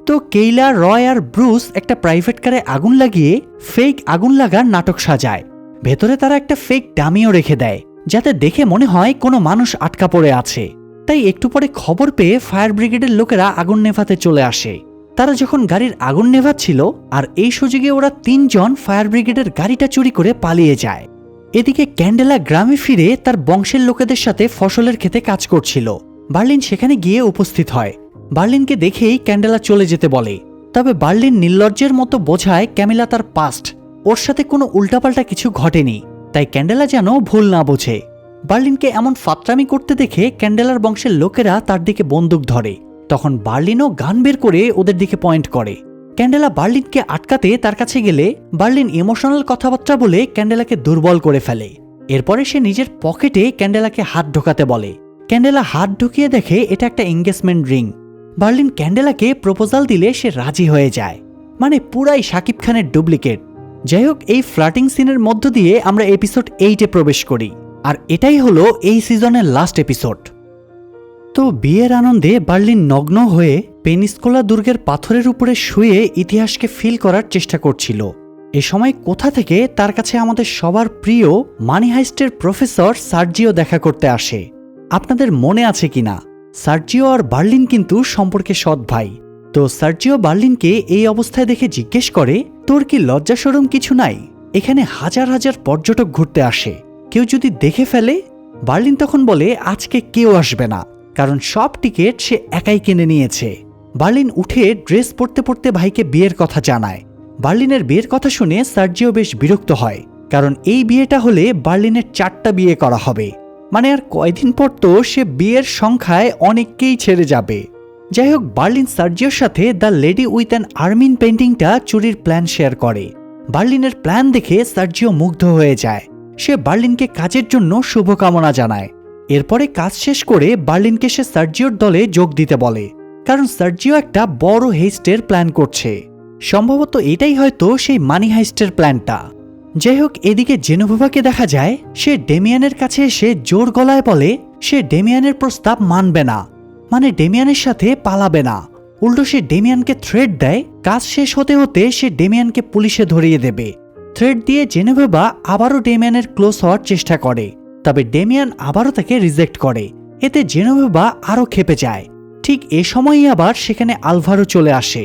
তো কেইলা, রয় আর ব্রুস একটা প্রাইভেট কারে আগুন লাগিয়ে ফেক আগুন লাগার নাটক সাজায়। ভেতরে তারা একটা ফেক ডামিও রেখে দেয়, যাতে দেখে মনে হয় কোনো মানুষ আটকা পড়ে আছে। তাই একটু পরে খবর পেয়ে ফায়ার ব্রিগেডের লোকেরা আগুন নেভাতে চলে আসে। তারা যখন গাড়ির আগুন নেভাচ্ছিল, আর এই সুযোগে ওরা 3 জন ফায়ার ব্রিগেডের গাড়িটা চুরি করে পালিয়ে যায়। এদিকে ক্যান্ডেলা গ্রামে ফিরে তার বংশের লোকেদের সাথে ফসলের ক্ষেতে কাজ করছিল। বার্লিন সেখানে গিয়ে উপস্থিত হয়। বার্লিনকে দেখেই ক্যান্ডেলা চলে যেতে বলে, তবে বার্লিন নির্লজ্জের মতো বোঝায় ক্যামিলা তার পাস্ট, ওর সাথে কোনো উল্টাপাল্টা কিছু ঘটেনি, তাই ক্যান্ডেলা যেন ভুল না বোঝে। বার্লিনকে এমন ফাত্রামি করতে দেখে ক্যান্ডেলার বংশের লোকেরা তার দিকে বন্দুক ধরে। তখন বার্লিনও গান বের করে ওদের দিকে পয়েন্ট করে। ক্যান্ডেলা বার্লিনকে আটকাতে তার কাছে গেলে বার্লিন ইমোশনাল কথাবার্তা বলে ক্যান্ডেলাকে দুর্বল করে ফেলে। এরপরে সে নিজের পকেটে ক্যান্ডেলাকে হাত ঢোকাতে বলে। ক্যান্ডেলা হাত ঢুকিয়ে দেখে এটা একটা এঙ্গেজমেন্ট রিং। বার্লিন ক্যান্ডেলাকে প্রপোজাল দিলে সে রাজি হয়ে যায়, মানে পুরাই শাকিব খানের ডুপ্লিকেট। যাই হোক, এই ফ্লার্টিং সিনের মধ্য দিয়ে আমরা এপিসোড 8-এ প্রবেশ করি, আর এটাই হলো এই সিজনের লাস্ট এপিসোড। তো বিয়ের আনন্দে বার্লিন নগ্ন হয়ে পেনিসকোলা দুর্গের পাথরের উপরে শুয়ে ইতিহাসকে ফিল করার চেষ্টা করছিল। এ সময় কোথা থেকে তার কাছে আমাদের সবার প্রিয় মানি হাইস্টের প্রফেসর সার্জিও দেখা করতে আসে। আপনাদের মনে আছে কিনা, সার্জিও আর বার্লিন কিন্তু সম্পর্কে সৎ ভাই। তো সার্জিও বার্লিনকে এই অবস্থায় দেখে জিজ্ঞেস করে, তোর কি লজ্জা শরম কিছু নাই? এখানে হাজার হাজার পর্যটক ঘুরতে আসে, কেউ যদি দেখে ফেলে? বার্লিন তখন বলে আজকে কেউ আসবে না, কারণ সব টিকিট সে একাই কিনে নিয়েছে। বার্লিন উঠে ড্রেস পরতে পরতে ভাইকে বিয়ের কথা জানায়। বার্লিনের বিয়ের কথা শুনে সার্জিও বেশ বিরক্ত হয়, কারণ এই বিয়েটা হলে বার্লিনের 4টা বিয়ে করা হবে, মানে আর কয়দিন পর তো সে বিয়ের সংখ্যায় অনেককেই ছেড়ে যাবে। যাই হোক, বার্লিন সার্জিওর সাথে the lady with an Armin পেন্টিংটা চুরির প্ল্যান শেয়ার করে। বার্লিনের প্ল্যান দেখে সার্জিও মুগ্ধ হয়ে যায়। সে বার্লিনকে কাজের জন্য শুভকামনা জানায়। এরপরে কাজ শেষ করে বার্লিনকে সে সার্জিওর দলে যোগ দিতে বলে, কারণ সার্জিও একটা বড় হেইস্টের প্ল্যান করছে। সম্ভবত এটাই হয়তো সেই মানি হাইস্টের প্ল্যানটা। যাই হোক, এদিকে জেনোভেভাকে দেখা যায় সে ডেমিয়ানের কাছে এসে জোর গলায় বলে সে ডেমিয়ানের প্রস্তাব মানবে না, মানে ডেমিয়ানের সাথে পালাবে না। উল্টো সে ডেমিয়ানকে থ্রেট দেয়, কাজ শেষ হতে হতে সে ডেমিয়ানকে পুলিশে ধরিয়ে দেবে। থ্রেট দিয়ে জেনোভেভা আবারও ডেমিয়ানের ক্লোজ হওয়ার চেষ্টা করে, তবে ডেমিয়ান আবারও তাকে রিজেক্ট করে। এতে জেনোভেভা আরও ক্ষেপে যায়। ঠিক এ সময়ই আবার সেখানে আলভারো চলে আসে।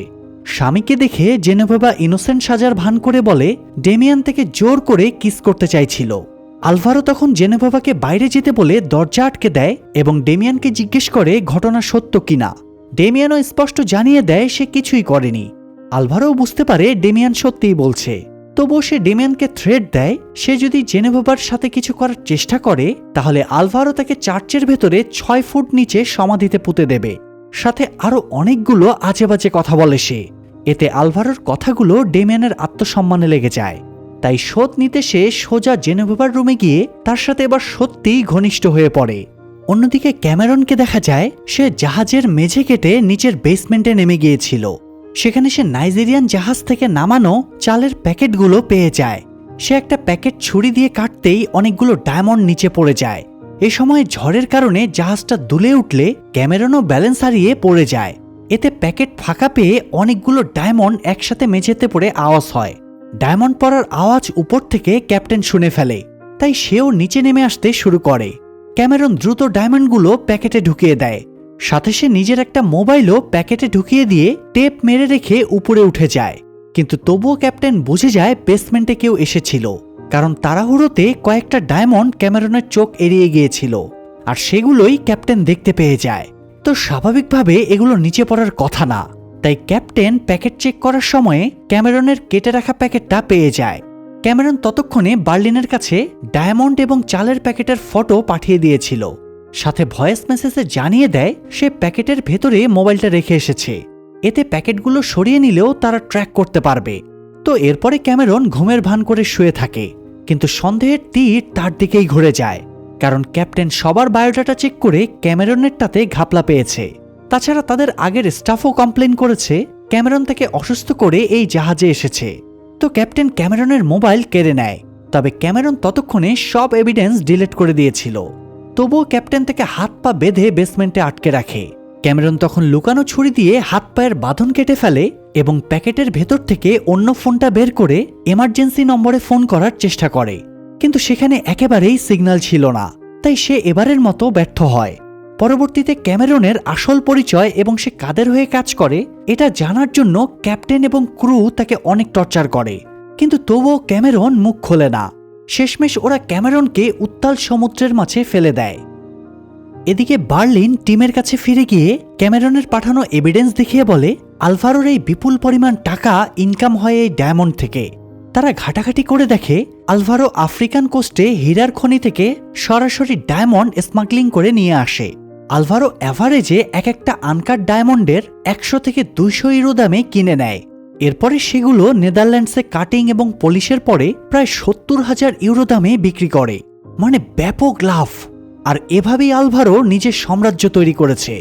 স্বামীকে দেখে জেনোভেভা ইনোসেন্ট সাজার ভান করে বলে ডেমিয়ান থেকে জোর করে কিস করতে চাইছিল। আলভারো তখন জেনোভেভাকে বাইরে যেতে বলে দরজা আটকে দেয় এবং ডেমিয়ানকে জিজ্ঞেস করে ঘটনা সত্য কিনা। ডেমিয়ানও স্পষ্ট জানিয়ে দেয় সে কিছুই করেনি। আলভারো বুঝতে পারে ডেমিয়ান সত্যিই বলছে, তবুও সে ডেমিয়ানকে থ্রেট দেয় সে যদি জেনোভেভার সাথে কিছু করার চেষ্টা করে তাহলে আলভারো তাকে চার্চের ভেতরে 6 ফুট নিচে সমাধিতে পুঁতে দেবে। সাথে আরো অনেকগুলো আজেবাজে কথা বলে সে। এতে আলভারোর কথাগুলো ডেমিয়ানের আত্মসম্মানে লেগে যায়। তাই শোধ নিতে সে সোজা জেনোভেভার রুমে গিয়ে তার সাথে এবার সত্যিই ঘনিষ্ঠ হয়ে পড়ে। অন্যদিকে ক্যামেরনকে দেখা যায় সে জাহাজের মেঝে কেটে নিচের বেসমেন্টে নেমে গিয়েছিল। সেখানে সে নাইজেরিয়ান জাহাজ থেকে নামানো চালের প্যাকেটগুলো পেয়ে যায়। সে একটা প্যাকেট ছুরি দিয়ে কাটতেই অনেকগুলো ডায়মন্ড নিচে পড়ে যায়। এ সময় ঝড়ের কারণে জাহাজটা দুলে উঠলে ক্যামেরনও ব্যালেন্স হারিয়ে পড়ে যায়। এতে প্যাকেট ফাঁকা পেয়ে অনেকগুলো ডায়মন্ড একসাথে মেঝেতে পড়ে আওয়াজ হয়। ডায়মন্ড পড়ার আওয়াজ উপর থেকে ক্যাপ্টেন শুনে ফেলে, তাই সেও নিচে নেমে আসতে শুরু করে। ক্যামেরন দ্রুত ডায়মন্ডগুলো প্যাকেটে ঢুকিয়ে দেয়, সাথে সে নিজের একটা মোবাইলও প্যাকেটে ঢুকিয়ে দিয়ে টেপ মেরে রেখে উপরে উঠে যায়। কিন্তু তবুও ক্যাপ্টেন বুঝে যায় বেসমেন্টে কেউ এসেছিল, কারণ তাড়াহুড়োতে কয়েকটা ডায়মন্ড ক্যামেরনের চোখ এড়িয়ে গিয়েছিল, আর সেগুলোই ক্যাপ্টেন দেখতে পেয়ে যায়। তো স্বাভাবিকভাবে এগুলো নিচে পড়ার কথা না, তাই ক্যাপ্টেন প্যাকেট চেক করার সময়ে ক্যামেরনের কেটে রাখা প্যাকেটটা পেয়ে যায়। ক্যামেরন ততক্ষণে বার্লিনের কাছে ডায়মন্ড এবং চালের প্যাকেটের ফটো পাঠিয়ে দিয়েছিল, সাথে ভয়েস মেসেজে জানিয়ে দেয় সে প্যাকেটের ভেতরে মোবাইলটা রেখে এসেছে। এতে প্যাকেটগুলো সরিয়ে নিলেও তারা ট্র্যাক করতে পারবে। তো এরপরে ক্যামেরন ঘুমের ভান করে শুয়ে থাকে, কিন্তু সন্দেহের তীর তার দিকেই ঘুরে যায়, কারণ ক্যাপ্টেন সবার বায়োডাটা চেক করে ক্যামেরনেরটাতে ঘাপলা পেয়েছে। তাছাড়া তাদের আগের স্টাফও কমপ্লেন করেছে ক্যামেরন তাকে অসুস্থ করে এই জাহাজে এসেছে। তো ক্যাপ্টেন ক্যামেরনের মোবাইল কেড়ে নেয়, তবে ক্যামেরন ততক্ষণে সব এভিডেন্স ডিলিট করে দিয়েছিল। তবুও ক্যাপ্টেন তাকে হাত পা বেঁধে বেসমেন্টে আটকে রাখে। ক্যামেরন তখন লুকানো ছুরি দিয়ে হাত পায়ের বাঁধন কেটে ফেলে এবং প্যাকেটের ভেতর থেকে অন্য ফোনটা বের করে এমার্জেন্সি নম্বরে ফোন করার চেষ্টা করে, কিন্তু সেখানে একেবারেই সিগন্যাল ছিল না, তাই সে এবারের মতো ব্যর্থ হয়। পরবর্তীতে ক্যামেরনের আসল পরিচয় এবং সে কাদের হয়ে কাজ করে এটা জানার জন্য ক্যাপ্টেন এবং ক্রু তাকে অনেক টর্চার করে, কিন্তু তবুও ক্যামেরন মুখ খোলে না। শেষমেশ ওরা ক্যামেরনকে উত্তাল সমুদ্রের মাঝে ফেলে দেয়। এদিকে বার্লিন টিমের কাছে ফিরে গিয়ে ক্যামেরনের পাঠানো এভিডেন্স দেখিয়ে বলে আলভারোর এই বিপুল পরিমাণ টাকা ইনকাম হয় এই ডায়মন্ড থেকে। তারা ঘাটাঘাটি করে দেখে আলভারো আফ্রিকান কোস্টে হীরার খনি থেকে সরাসরি ডায়মন্ড স্মাগলিং করে নিয়ে আসে। আলভারো অ্যাভারেজে এক একটা আনকাট ডায়মন্ডের 100 থেকে 200 ইউরো দামে কিনে নেয়। এরপরে সেগুলো নেদারল্যান্ডসে কাটিং এবং পলিশের পরে প্রায় 70,000 ইউরো দামে বিক্রি করে, মানে ব্যাপক লাভ। আর এভাবেই আলভারো নিজের সাম্রাজ্য তৈরি করেছে।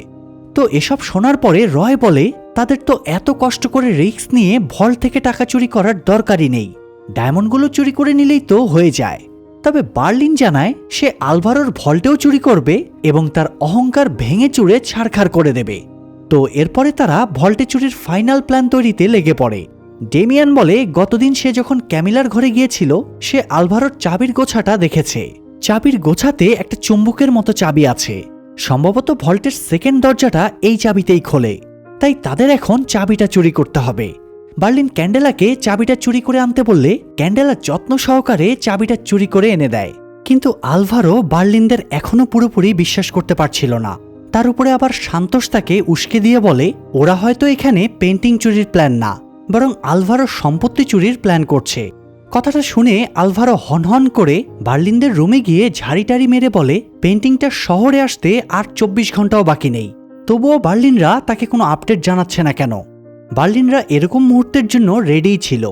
তো এসব শোনার পরে রয় বলে তাদের তো এত কষ্ট করে রিস্ক নিয়ে ভল্ট থেকে টাকা চুরি করার দরকারই নেই, ডায়মন্ডগুলো চুরি করে নিলেই তো হয়ে যায়। তবে বার্লিন জানায় সে আলভারোর ভল্টেও চুরি করবে এবং তার অহংকার ভেঙে চুরে ছাড়খাড় করে দেবে। তো এরপরে তারা ভল্টে চুরির ফাইনাল প্ল্যান তৈরিতে লেগে পড়ে। ডেমিয়ান বলে গতদিন সে যখন ক্যামিলার ঘরে গিয়েছিল সে আলভারোর চাবির গোছাটা দেখেছে। চাবির গোছাতে একটা চুম্বকের মতো চাবি আছে, সম্ভবত ভল্টের সেকেন্ড দরজাটা এই চাবিতেই খোলে, তাই তাদের এখন চাবিটা চুরি করতে হবে। বার্লিন ক্যান্ডেলাকে চাবিটা চুরি করে আনতে বললে ক্যান্ডেলা যত্ন সহকারে চাবিটা চুরি করে এনে দেয়, কিন্তু আলভারো বার্লিনদের এখনো পুরোপুরি বিশ্বাস করতে পারছিল না। তার উপরে আবার সান্তোষ তাকে উস্কে দিয়ে বলে ওরা হয়তো এখানে পেন্টিং চুরির প্ল্যান না, বরং আলভারো সম্পত্তি চুরির প্ল্যান করছে। কথাটা শুনে আলভারো হনহন করে বার্লিনদের রুমে গিয়ে ঝাড়িটারি মেরে বলে পেন্টিংটা শহরে আসতে আর 24 ঘন্টাও বাকি নেই। তবুও বার্লিনরা তাকে কোনো আপডেট জানাচ্ছে না কেন? বার্লিনরা এরকম মুহূর্তের জন্য রেডিই ছিল।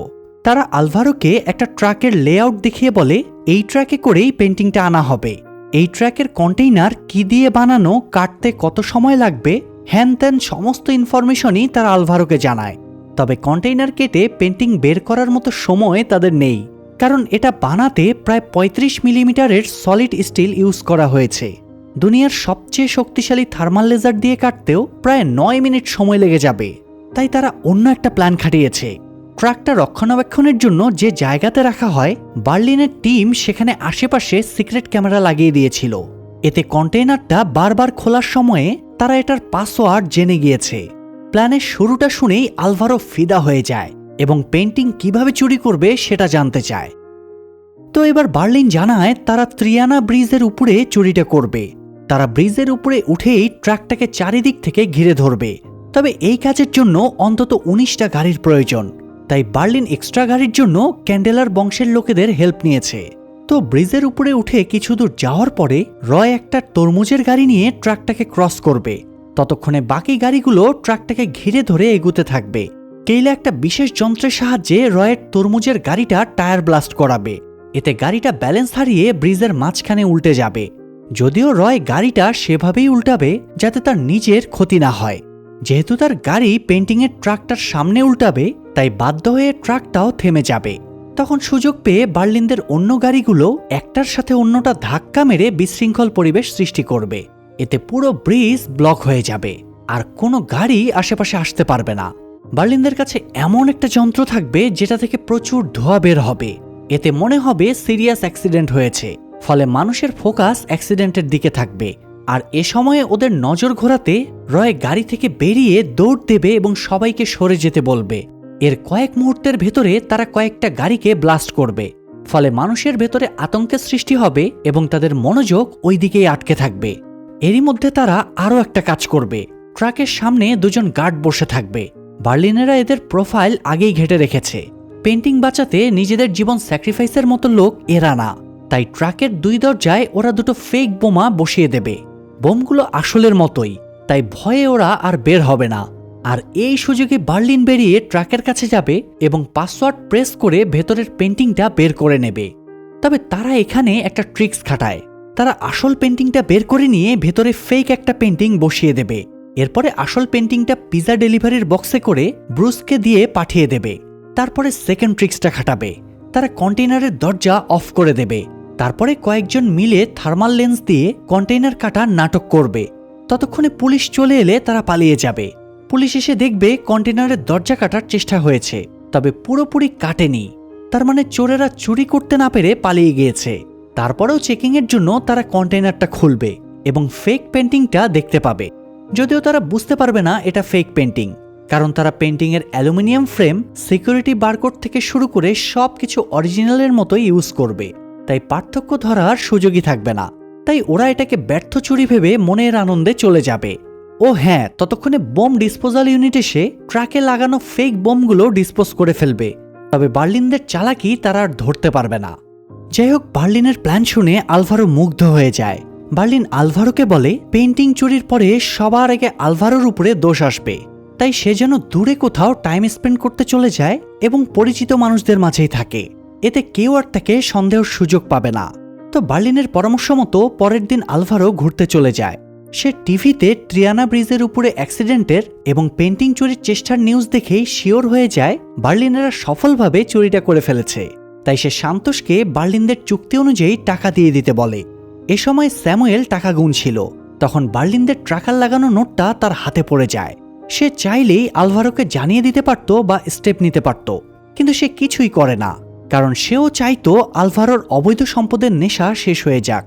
তারা আলভারোকে একটা ট্রাকের লেআউট দেখিয়ে বলে এই ট্রাকে করেই পেন্টিংটা আনা হবে। এই ট্রাকের কন্টেইনার কি দিয়ে বানানো, কাটতে কত সময় লাগবে, হ্যান ত্যান সমস্ত ইনফরমেশনই তারা আলভারোকে জানায়। তবে কন্টেইনার কেটে পেন্টিং বের করার মতো সময় তাদের নেই, কারণ এটা বানাতে প্রায় 35 মিলিমিটারের সলিড স্টিল ইউজ করা হয়েছে। দুনিয়ার সবচেয়ে শক্তিশালী থার্মাল লেজার দিয়ে কাটতেও প্রায় 9 মিনিট সময় লেগে যাবে। তাই তারা অন্য একটা প্ল্যান খাটিয়েছে। ট্রাকটা রক্ষণাবেক্ষণের জন্য যে জায়গাতে রাখা হয়, বার্লিনের টিম সেখানে আশেপাশে সিক্রেট ক্যামেরা লাগিয়ে দিয়েছিল। এতে কন্টেইনারটা বারবার খোলার সময়ে তারা এটার পাসওয়ার্ড জেনে গিয়েছে। প্ল্যানের শুরুটা শুনেই আলভারো ফিদা হয়ে যায় এবং পেন্টিং কিভাবে চুরি করবে সেটা জানতে চায়। তো এবার বার্লিন জানায় তারা ত্রিয়ানা ব্রিজের উপরে চুরিটা করবে। তারা ব্রিজের উপরে উঠেই ট্রাকটাকে চারিদিক থেকে ঘিরে ধরবে। তবে এই কাজের জন্য অন্তত 19টা গাড়ির প্রয়োজন, তাই বার্লিন এক্সট্রা গাড়ির জন্য ক্যান্ডেলার বংশের লোকেদের হেল্প নিয়েছে। তো ব্রিজের উপরে উঠে কিছু দূর যাওয়ার পরে রয় একটা তরমুজের গাড়ি নিয়ে ট্রাকটাকে ক্রস করবে। ততক্ষণে বাকি গাড়িগুলো ট্রাকটাকে ঘিরে ধরে এগুতে থাকবে। কেইলা একটা বিশেষ যন্ত্রের সাহায্যে রয়ের তরমুজের গাড়িটা টায়ার ব্লাস্ট করাবে। এতে গাড়িটা ব্যালেন্স হারিয়ে ব্রিজের মাঝখানে উল্টে যাবে। যদিও রয় গাড়িটা সেভাবেই উল্টাবে যাতে তার নিজের ক্ষতি না হয়। যেহেতু তার গাড়ি পেন্টিংয়ের ট্রাকটার সামনে উল্টাবে, তাই বাধ্য হয়ে ট্রাকটাও থেমে যাবে। তখন সুযোগ পেয়ে বার্লিনদের অন্য গাড়িগুলো একটার সাথে অন্যটা ধাক্কা মেরে বিশৃঙ্খল পরিবেশ সৃষ্টি করবে। এতে পুরো ব্রিজ ব্লক হয়ে যাবে আর কোনো গাড়ি আশেপাশে আসতে পারবে না। বার্লিনদের কাছে এমন একটা যন্ত্র থাকবে যেটা থেকে প্রচুর ধোঁয়া বের হবে। এতে মনে হবে সিরিয়াস অ্যাক্সিডেন্ট হয়েছে, ফলে মানুষের ফোকাস অ্যাক্সিডেন্টের দিকে থাকবে। আর এ সময়ে ওদের নজর ঘোরাতে রয় গাড়ি থেকে বেরিয়ে দৌড় দেবে এবং সবাইকে সরে যেতে বলবে। এর কয়েক মুহূর্তের ভেতরে তারা কয়েকটা গাড়িকে ব্লাস্ট করবে, ফলে মানুষের ভেতরে আতঙ্কের সৃষ্টি হবে এবং তাদের মনোযোগ ওই দিকেই আটকে থাকবে। এরই মধ্যে তারা আরও একটা কাজ করবে। ট্রাকের সামনে দুজন গার্ড বসে থাকবে। বার্লিনেরা এদের প্রোফাইল আগেই ঘেটে রেখেছে। পেন্টিং বাঁচাতে নিজেদের জীবন স্যাক্রিফাইসের মতো লোক এরা না। তাই ট্রাকের 2 দরজায় ওরা দুটো ফেক বোমা বসিয়ে দেবে। বোমগুলো আসলের মতোই, তাই ভয়ে ওরা আর বের হবে না। আর এই সুযোগে বার্লিন বেরিয়ে ট্রাকের কাছে যাবে এবং পাসওয়ার্ড প্রেস করে ভেতরের পেন্টিংটা বের করে নেবে। তবে তারা এখানে একটা ট্রিক্স খাটায়। তারা আসল পেন্টিংটা বের করে নিয়ে ভেতরে ফেক একটা পেন্টিং বসিয়ে দেবে। এরপরে আসল পেন্টিংটা পিজা ডেলিভারির বক্সে করে ব্রুসকে দিয়ে পাঠিয়ে দেবে। তারপরে সেকেন্ড ট্রিক্সটা খাটাবে। তারা কন্টেইনারের দরজা অফ করে দেবে। তারপরে কয়েকজন মিলে থার্মাল লেন্স দিয়ে কন্টেইনার কাটার নাটক করবে। ততক্ষণে পুলিশ চলে এলে তারা পালিয়ে যাবে। পুলিশ এসে দেখবে কন্টেইনারের দরজা কাটার চেষ্টা হয়েছে, তবে পুরোপুরি কাটেনি। তার মানে চোরেরা চুরি করতে না পেরে পালিয়ে গিয়েছে। তারপরেও চেকিংয়ের জন্য তারা কন্টেইনারটা খুলবে এবং ফেক পেন্টিংটা দেখতে পাবে। যদিও তারা বুঝতে পারবে না এটা ফেক পেন্টিং, কারণ তারা পেন্টিংয়ের অ্যালুমিনিয়াম ফ্রেম, সিকিউরিটি বারকোড থেকে শুরু করে সবকিছু অরিজিনালের মতোই ইউজ করবে। তাই পার্থক্য ধরার সুযোগই থাকবে না। তাই ওরা এটাকে ব্যর্থ চুরি ভেবে মনের আনন্দে চলে যাবে। ও হ্যাঁ, ততক্ষণে বোম ডিসপোজাল ইউনিট এসে ট্রাকে লাগানো ফেক বোমগুলো ডিসপোজ করে ফেলবে। তবে বার্লিনদের চালাকি তারা আর ধরতে পারবে না। যাই হোক, বার্লিনের প্ল্যান শুনে আলভারো মুগ্ধ হয়ে যায়। বার্লিন আলভারোকে বলে পেন্টিং চুরির পরে সবার আগে আলভারোর উপরে দোষ আসবে, তাই সে যেন দূরে কোথাও টাইম স্পেন্ড করতে চলে যায় এবং পরিচিত মানুষদের মাঝেই থাকে। এতে কেউ আর তাকে সন্দেহের সুযোগ পাবে না। তো বার্লিনের পরামর্শ মতো পরের দিন আলভারো ঘুরতে চলে যায়। সে টিভিতে ট্রিয়ানা ব্রিজের উপরে অ্যাক্সিডেন্টের এবং পেন্টিং চুরির চেষ্টার নিউজ দেখেই শিওর হয়ে যায় বার্লিনেরা সফলভাবে চুরিটা করে ফেলেছে। তাই সে সান্তোসকে বার্লিনদের চুক্তি অনুযায়ী টাকা দিয়ে দিতে বলে। এ সময় স্যামুয়েল টাকা গুনছিল। তখন বার্লিনদের ট্রাকার লাগানো নোটটা তার হাতে পড়ে যায়। সে চাইলেই আলভারোকে জানিয়ে দিতে পারত বা স্টেপ নিতে পারত, কিন্তু সে কিছুই করে না, কারণ সেও চাইতো আলভারোর অবৈধ সম্পদের নেশা শেষ হয়ে যাক।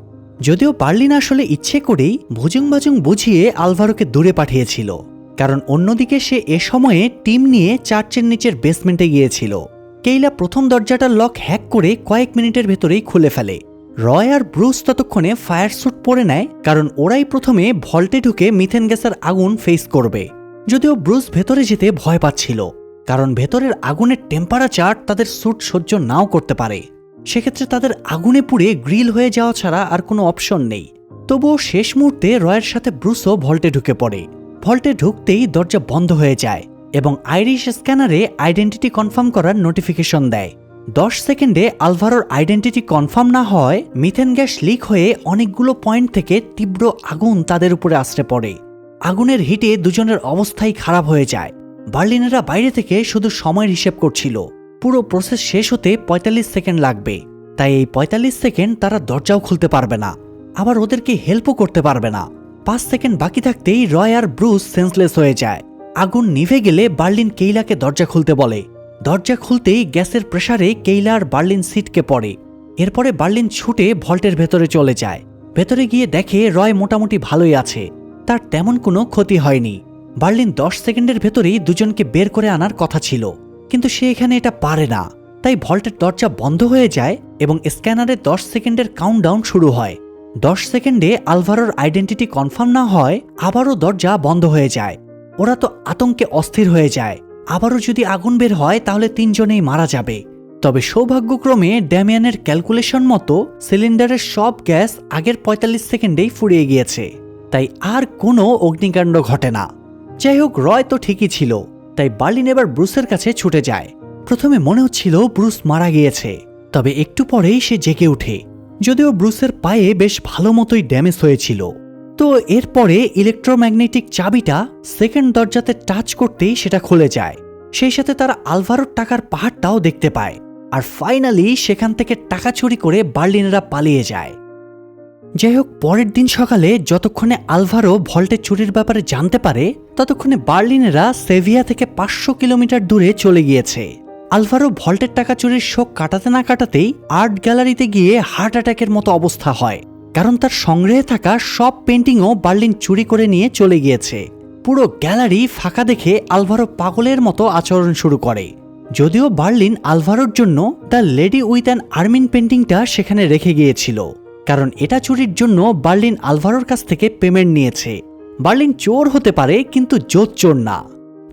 যদিও বার্লিন আসলে ইচ্ছে করেই ভুজুং বাজুং বুঝিয়ে আলভারোকে দূরে পাঠিয়েছিল, কারণ অন্যদিকে সে এ সময়ে টিম নিয়ে চার্চের নিচের বেসমেন্টে গিয়েছিল। কেইলা প্রথম দরজাটার লক হ্যাক করে কয়েক মিনিটের ভেতরেই খুলে ফেলে। রয় আর ব্রুস ততক্ষণে ফায়ার স্যুট পরে নেয়, কারণ ওরাই প্রথমে ভল্টে ঢুকে মিথেন গ্যাসের আগুন ফেস করবে। যদিও ব্রুস ভেতরে যেতে ভয় পাচ্ছিল, কারণ ভেতরের আগুনের টেম্পারেচার তাদের স্যুট সহ্য নাও করতে পারে। সেক্ষেত্রে তাদের আগুনে পুড়ে গ্রিল হয়ে যাওয়া ছাড়া আর কোনো অপশন নেই। তবুও শেষ মুহূর্তে রয়ের সাথে ব্রুসও ভল্টে ঢুকে পড়ে। ভল্টে ঢুকতেই দরজা বন্ধ হয়ে যায় এবং আইরিশ স্ক্যানারে আইডেন্টিটি কনফার্ম করার নোটিফিকেশন দেয়। 10 সেকেন্ডে আলভারোর আইডেন্টিটি কনফার্ম না হয় মিথেন গ্যাস লিক হয়ে অনেকগুলো পয়েন্ট থেকে তীব্র আগুন তাদের উপরে আছড়ে পড়ে। আগুনের হিটে দুজনের অবস্থাই খারাপ হয়ে যায়। বার্লিনেরা বাইরে থেকে শুধু সময়ের হিসেব করছিল। পুরো প্রসেস শেষ হতে 45 সেকেন্ড লাগবে, তাই এই 45 সেকেন্ড তারা দরজাও খুলতে পারবে না, আবার ওদেরকে হেল্পও করতে পারবে না। 5 সেকেন্ড বাকি থাকতেই রয় আর ব্রুস সেন্সলেস হয়ে যায়। আগুন নিভে গেলে বার্লিন কেইলাকে দরজা খুলতে বলে। দরজা খুলতেই গ্যাসের প্রেসারে কেইলা আর বার্লিন সিটকে পড়ে। এরপরে বার্লিন ছুটে ভল্টের ভেতরে চলে যায়। ভেতরে গিয়ে দেখে রয় মোটামুটি ভালোই আছে, তার তেমন কোনো ক্ষতি হয়নি। বার্লিন 10 সেকেন্ডের ভেতরেই দুজনকে বের করে আনার কথা ছিল, কিন্তু সে এখানে এটা পারে না। তাই ভল্টের দরজা বন্ধ হয়ে যায় এবং স্ক্যানারে 10 সেকেন্ডের কাউন্টডাউন শুরু হয়। 10 সেকেন্ডে আলভারোর আইডেন্টিটি কনফার্ম না হয় আবারও দরজা বন্ধ হয়ে যায়। ওরা তো আতঙ্কে অস্থির হয়ে যায়, আবারও যদি আগুন বের হয় তাহলে 3 জনেই মারা যাবে। তবে সৌভাগ্যক্রমে ড্যামিয়ানের ক্যালকুলেশন মতো সিলিন্ডারের সব গ্যাস আগের 45 সেকেন্ডেই ফুরিয়ে গিয়েছে, তাই আর কোনো অগ্নিকাণ্ড ঘটে না। যাই হোক, রয় তো ঠিকই ছিল, তাই বার্লিন এবার ব্রুসের কাছে ছুটে যায়। প্রথমে মনে হচ্ছিল ব্রুস মারা গিয়েছে, তবে একটু পরেই সে জেগে ওঠে। যদিও ব্রুসের পায়ে বেশ ভালো মতোই ড্যামেজ হয়েছিল। তো এরপরে ইলেকট্রোম্যাগনেটিক চাবিটা সেকেন্ড দরজাতে টাচ করতেই সেটা খুলে যায়। সেই সাথে তারা আলভারোর টাকার পাহাড়টাও দেখতে পায়। আর ফাইনালি সেখান থেকে টাকা চুরি করে বার্লিনেরা পালিয়ে যায়। যাই হোক, পরের দিন সকালে যতক্ষণে আলভারো ভল্টের চুরির ব্যাপারে জানতে পারে ততক্ষণে বার্লিনেরা সেভিয়া থেকে 500 কিলোমিটার দূরে চলে গিয়েছে। আলভারো ভল্টের টাকা চুরির শোক কাটাতে না কাটাতেই আর্ট গ্যালারিতে গিয়ে হার্ট অ্যাটাকের মতো অবস্থা হয়, কারণ তার সংগ্রহে থাকা সব পেন্টিংও বার্লিন চুরি করে নিয়ে চলে গিয়েছে। পুরো গ্যালারি ফাঁকা দেখে আলভারো পাগলের মতো আচরণ শুরু করে। যদিও বার্লিন আলভারোর জন্য the lady with an Armin পেন্টিংটা সেখানে রেখে গিয়েছিল, কারণ এটা চুরির জন্য বার্লিন আলভারোর কাছ থেকে পেমেন্ট নিয়েছে। বার্লিন চোর হতে পারে কিন্তু জোত চোর না।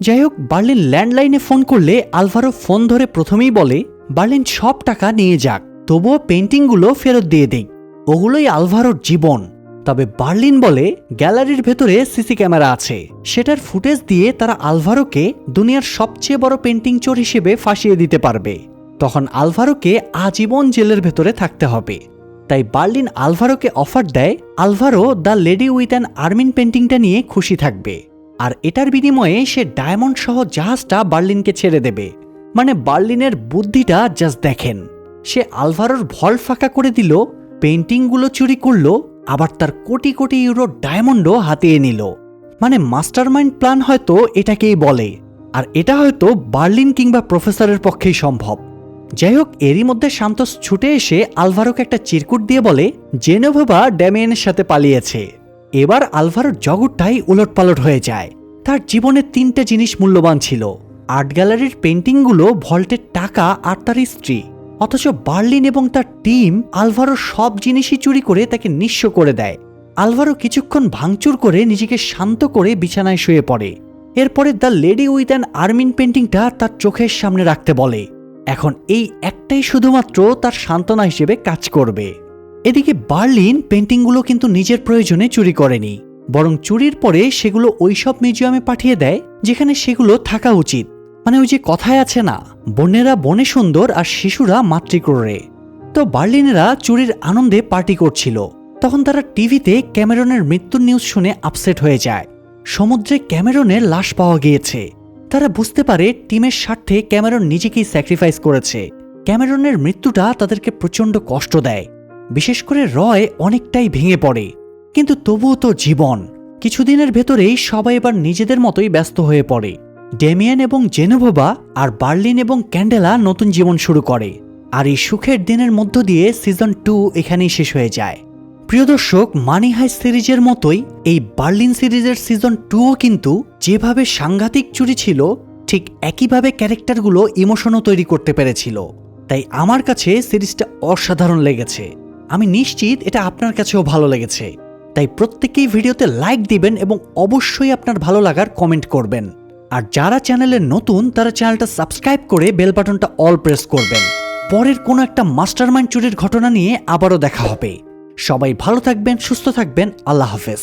যাই হোক, বার্লিন ল্যান্ডলাইনে ফোন করলে আলভারো ফোন ধরে প্রথমেই বলে বার্লিন সব টাকা নিয়ে যাক, তবুও পেন্টিংগুলো ফেরত দিয়ে দিক, ওগুলোই আলভারোর জীবন। তবে বার্লিন বলে গ্যালারির ভেতরে সিসি ক্যামেরা আছে, সেটার ফুটেজ দিয়ে তারা আলভারোকে দুনিয়ার সবচেয়ে বড় পেন্টিং চোর হিসেবে ফাঁসিয়ে দিতে পারবে। তখন আলভারোকে আজীবন জেলের ভেতরে থাকতে হবে। তাই বার্লিন আলভারোকে অফার দেয় Alvaro the lady with an Armin পেন্টিংটা নিয়ে খুশি থাকবে, আর এটার বিনিময়ে সে ডায়মন্ড সহ জাহাজটা বার্লিনকে ছেড়ে দেবে। মানে বার্লিনের বুদ্ধিটা জাস্ট দেখেন, সে আলভারোর ভল্ট ফাঁকা করে দিল, পেন্টিংগুলো চুরি করলো, আবার তার কোটি কোটি ইউরো ডায়মন্ডও হাতিয়ে নিল। মানে মাস্টারমাইন্ড প্ল্যান হয়তো এটাকেই বলে, আর এটা হয়তো বার্লিন কিংবা প্রফেসরের পক্ষেই সম্ভব। যাই হোক, এরই মধ্যে সান্তোস ছুটে এসে আলভারোকে একটা চিরকুট দিয়ে বলে জেনোভেভা ড্যামিয়েনের সাথে পালিয়েছে। এবার আলভারোর জগৎটাই উলটপালট হয়ে যায়। তার জীবনে 3টে জিনিস মূল্যবান ছিল, আর্ট গ্যালারির পেন্টিংগুলো, ভল্টের টাকা আর তার স্ত্রী। অথচ বার্লিন এবং তার টিম আলভারোর সব জিনিসই চুরি করে তাকে নিঃস্ব করে দেয়। আলভারো কিছুক্ষণ ভাঙচুর করে নিজেকে শান্ত করে বিছানায় শুয়ে পড়ে। এরপরে the lady with an Armin পেন্টিংটা তার চোখের সামনে রাখতে বলে। এখন এই একটাই শুধুমাত্র তার সান্ত্বনা হিসেবে কাজ করবে। এদিকে বার্লিন পেন্টিংগুলো কিন্তু নিজের প্রয়োজনে চুরি করেনি, বরং চুরির পরে সেগুলো ওইসব মিউজিয়ামে পাঠিয়ে দেয় যেখানে সেগুলো থাকা উচিত। মানে ওই যে কথায় আছে না, বোনেরা বনে সুন্দর আর শিশুরা মাতৃক্রোড়ে। তো বার্লিনেরা চুরির আনন্দে পার্টি করছিল, তখন তারা টিভিতে ক্যামেরনের মৃত্যুর নিউজ শুনে আপসেট হয়ে যায়। সমুদ্রে ক্যামেরনের লাশ পাওয়া গিয়েছে। তারা বুঝতে পারে টিমের স্বার্থে ক্যামেরন নিজেকেই স্যাক্রিফাইস করেছে। ক্যামেরনের মৃত্যুটা তাদেরকে প্রচণ্ড কষ্ট দেয়, বিশেষ করে রয় অনেকটাই ভেঙে পড়ে। কিন্তু তবুও তো জীবন। কিছুদিনের ভেতরেই সবাই এবার নিজেদের মতোই ব্যস্ত হয়ে পড়ে। ডেমিয়ান এবং জেনোভেভা আর বার্লিন এবং ক্যান্ডেলা নতুন জীবন শুরু করে। আর এই সুখের দিনের মধ্য দিয়ে সিজন 2 এখানেই শেষ হয়ে যায়। প্রিয় দর্শক, মানি হাইস্ট সিরিজের মতোই এই বার্লিন সিরিজের সিজন 2ও কিন্তু যেভাবে সাংঘাতিক চুরি ছিল, ঠিক একইভাবে ক্যারেক্টারগুলো ইমোশনও তৈরি করতে পেরেছিল। তাই আমার কাছে সিরিজটা অসাধারণ লেগেছে। আমি নিশ্চিত এটা আপনার কাছেও ভালো লেগেছে। তাই প্রত্যেকেই ভিডিওতে লাইক দিবেন এবং অবশ্যই আপনার ভালো লাগার কমেন্ট করবেন। আর যারা চ্যানেলে নতুন তারা চ্যানেলটা সাবস্ক্রাইব করে বেল বাটনটা অল প্রেস করবেন। পরের কোনো একটা মাস্টারমাইন্ড চুরির ঘটনা নিয়ে আবারও দেখা হবে। সবাই ভালো থাকবেন, সুস্থ থাকবেন। আল্লাহ হাফেজ।